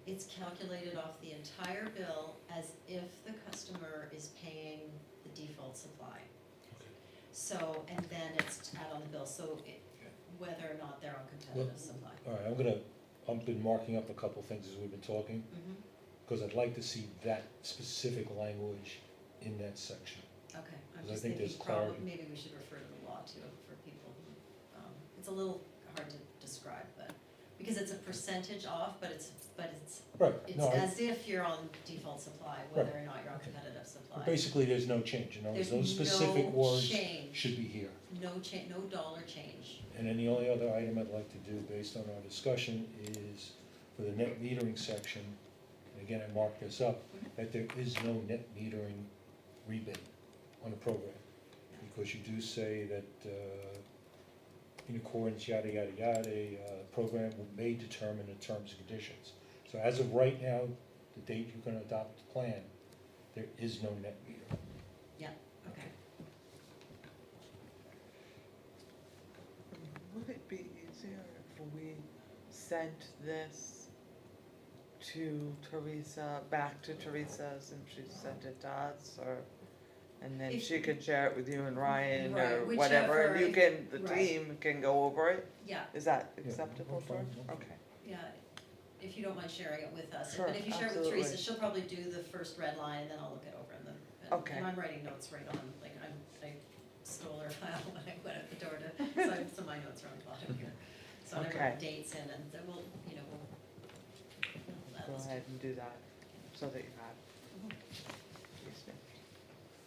It's calculated off the entire bill as if the customer is paying the default supply. Okay. So, and then it's add on the bill, so whether or not they're on competitive supply. All right, I've been marking up a couple things as we've been talking, Mhm. because I'd like to see that specific language in that section. Okay, I'm 'Cause I just think thinking there's probably, clarity. maybe we should refer to the law too, for people who, it's a little hard to describe, but, because it's a percentage off, but it's Right, it's no, as if you're on default supply, whether or not you're on competitive supply. basically, there's no change, There's those specific no words change. should be here. No dollar change. And then the only other item I'd like to do, based on our discussion, is for the net metering section, and again, I marked this up, that there is no net metering rebate on the program. Because you do say that, in accordance, yada, yada, yada, program may determine the terms and conditions. So as of right now, the date you're gonna adopt the plan, there is no net meter. Yeah, okay. Would it be easier if we sent this to Teresa, back to Teresa, since she sent it to us, or, and then If- she could share it with you and Ryan, Right, or whatever, and you whichever, can, the right. team can go over it? Yeah, Is that Yeah, acceptable no for her? problem, no problem. Okay. yeah, if you don't mind sharing it with us. Sure, But if you share it with Teresa, absolutely. she'll probably do the first red line, and then I'll look it over, and then, Okay. and I'm writing notes right on, like, I stole her file when I went out the door to, so my notes are on the bottom here. So I never Okay. put dates in, and then we'll. Go ahead and do that, so that you have. Excuse me.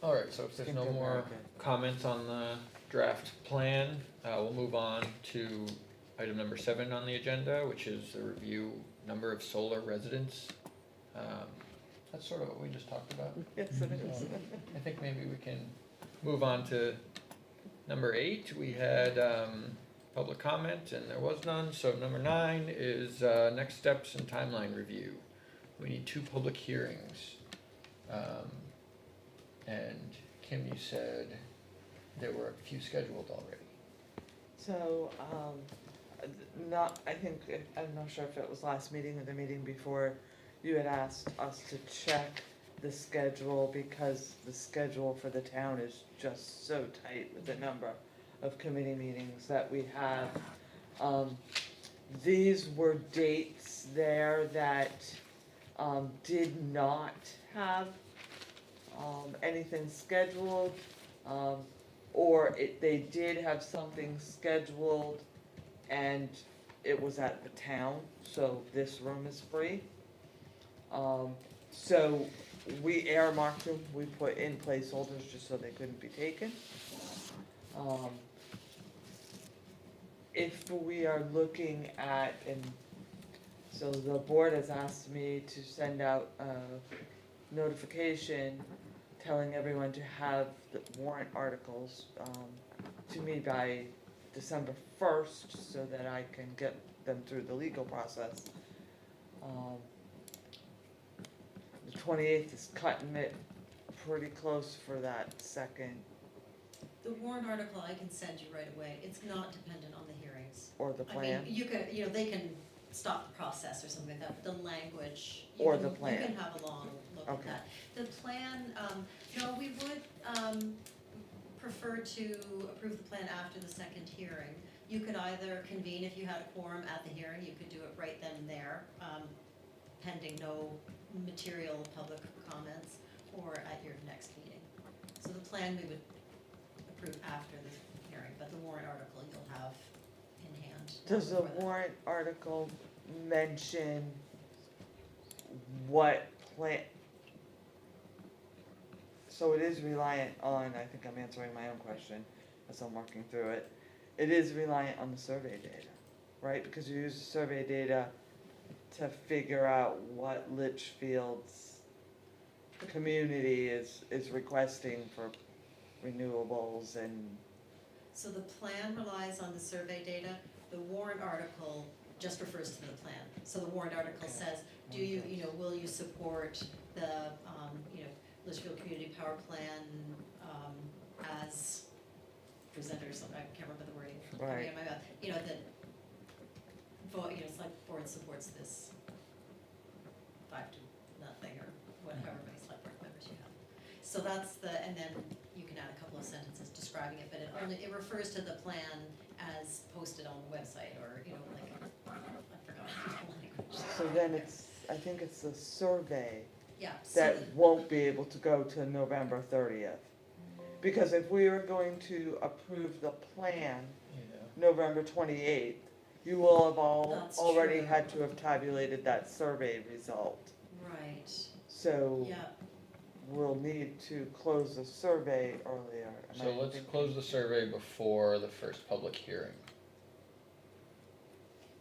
All right, so if there's no Seemed more very good. comments on the draft plan, we'll move on to item number 7 on the agenda, which is the review number of solar residents. That's sort of what we just talked about. Yes, it is. I think maybe we can move on to number 8. We had public comment and there was none, so number 9 is next steps and timeline review. We need 2 public hearings. And Kim, you said there were a few scheduled already. So, I think, I'm not sure if it was last meeting or the meeting before, you had asked us to check the schedule, because the schedule for the town is just so tight with the number of committee meetings that we have. These were dates there that, did not have, anything scheduled, or they did have something scheduled and it was at the town, so this room is free. So we earmarked them, we put in placeholders just so they couldn't be taken. If we are looking at, and so the board has asked me to send out a notification telling everyone to have the warrant articles to me by December 1st, so that I can get them through the legal process. The 28th is cutting it pretty close for that second The warrant article I can send you right away, it's not dependent on the hearings. or the I plan? mean, you could, they can stop the process or something like that, but the language, Or the plan. you can have a long look at Okay. that. The plan, no, we would, prefer to approve the plan after the second hearing. You could either convene if you had a quorum at the hearing, you could do it right then and there, pending no material public comments, or at your next meeting. So the plan we would approve after the hearing, but the warrant article you'll have in hand. Does the before that. warrant article mention what plan? So it is reliant on, I think I'm answering my own question as I'm working through it. It is reliant on the survey data, right? Because you use the survey data to figure out what Litchfield's community is requesting for renewables and, So the plan relies on the survey data, the warrant article just refers to the plan. So the warrant article Okay. says, do you, will you support the, Litchfield Community Power Plan, as presented or something, I can't remember the wording. Right. In my mouth. Select board supports this 5-0 or whatever many select board members you have. So that's and then you can add a couple of sentences describing it, but it refers to the plan as posted on the website, or, I forgot the language. so then I think it's the survey Yeah, so that won't be able to go to November 30th. Because if we are going to approve the plan November 28th, you will have That's already true. had to have tabulated that survey result. right, So yeah, we'll need to close the survey earlier. Am So I let's thinking- close the survey before the first public hearing.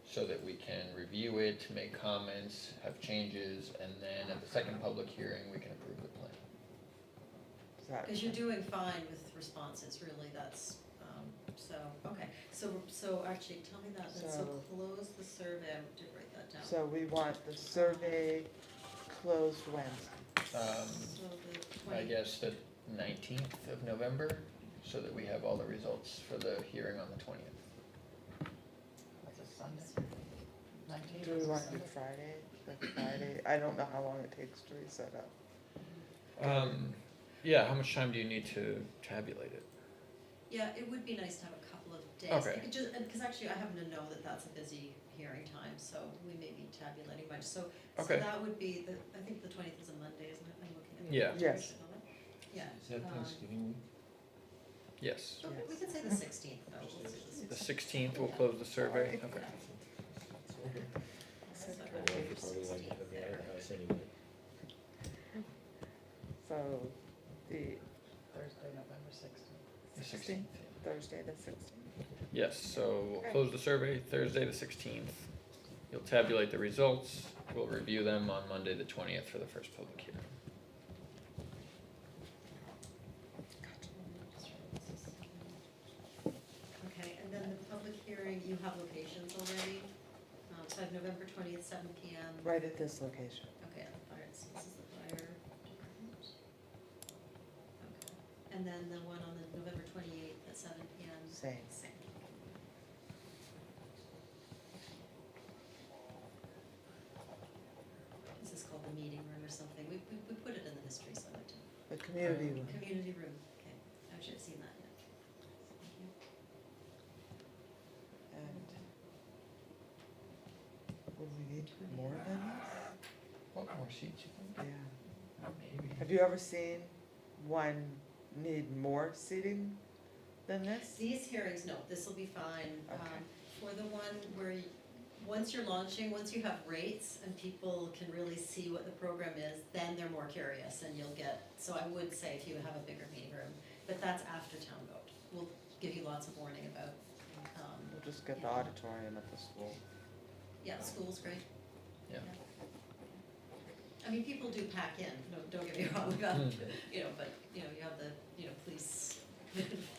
So that we can review it, make comments, have changes, and then at the second public hearing, we can approve the plan. Is that- because you're doing fine with responses, really, that's, okay. So actually, tell me that, then. So So- close the survey, I did write that down. So we want the survey closed when? So the I 20 guess the 19th of November, so that we have all the results for the hearing on the 20th. That's a Sunday. 19th Do we want to do Friday? Like Friday? I don't know how long it takes to reset up. Yeah, how much time do you need to tabulate it? Yeah, it would be nice to have a couple of days. Okay. Because actually I happen to know that that's a busy hearing time, so we may be tabulating much. So Okay. that would be, I think the 20th is a Monday, isn't it? I'm looking at the Yeah. calendar, Yes. should know that. Yeah. Is that Thanksgiving week? Yes. Okay, we could say the 16th, though. We'll say the The 16th. 16th, we'll close the survey, okay. My wife would probably like to have me at her house anyway. So the Thursday, November 16th. The 16th. Thursday the 16th. Yes, so we'll close the survey Thursday the 16th. You'll tabulate the results, we'll review them on Monday the 20th for the first public hearing. Okay, and then the public hearing, you have locations already? So I have November 20th, 7 PM. Right at this location. Okay, the fire, so this is the fire department. Okay, and then the one on the November 28th at 7 PM. Same. Same. This is called the meeting room or something. We put it in the history, so I like to. The community room. Community room, okay. Actually, I've seen that yet. Thank you. And will we need more than What more seats you this? think? Yeah. Maybe. Have you ever seen one need more seating than this? These hearings, no, this will be fine. Okay. For the one where, once you're launching, once you have rates and people can really see what the program is, then they're more curious and you'll get, so I would say if you have a bigger meeting room, but that's after town vote. We'll give you lots of warning about, We'll just get the auditorium at the school. yeah, the school's great. Yeah. I mean, people do pack in, no, don't get me wrong, about, Mm. but, you have the, police,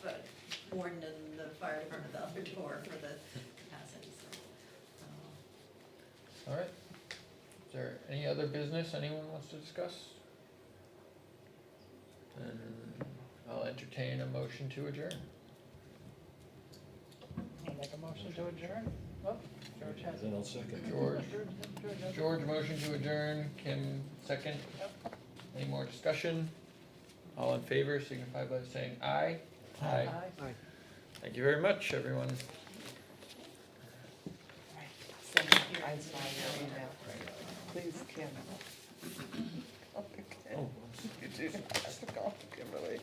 but warden and the fire department at the other door for the capacity, so. All right. Is there any other business anyone wants to discuss? And I'll entertain a motion to adjourn. I'll make a motion to adjourn. Oh, George has Then it. I'll second. George motion to adjourn, Kim second. Any more discussion? All in favor signify by saying aye. Aye. Thank you very much, everyone. I saw your email. Please, Kim. Oh, You do have to call Kimberly.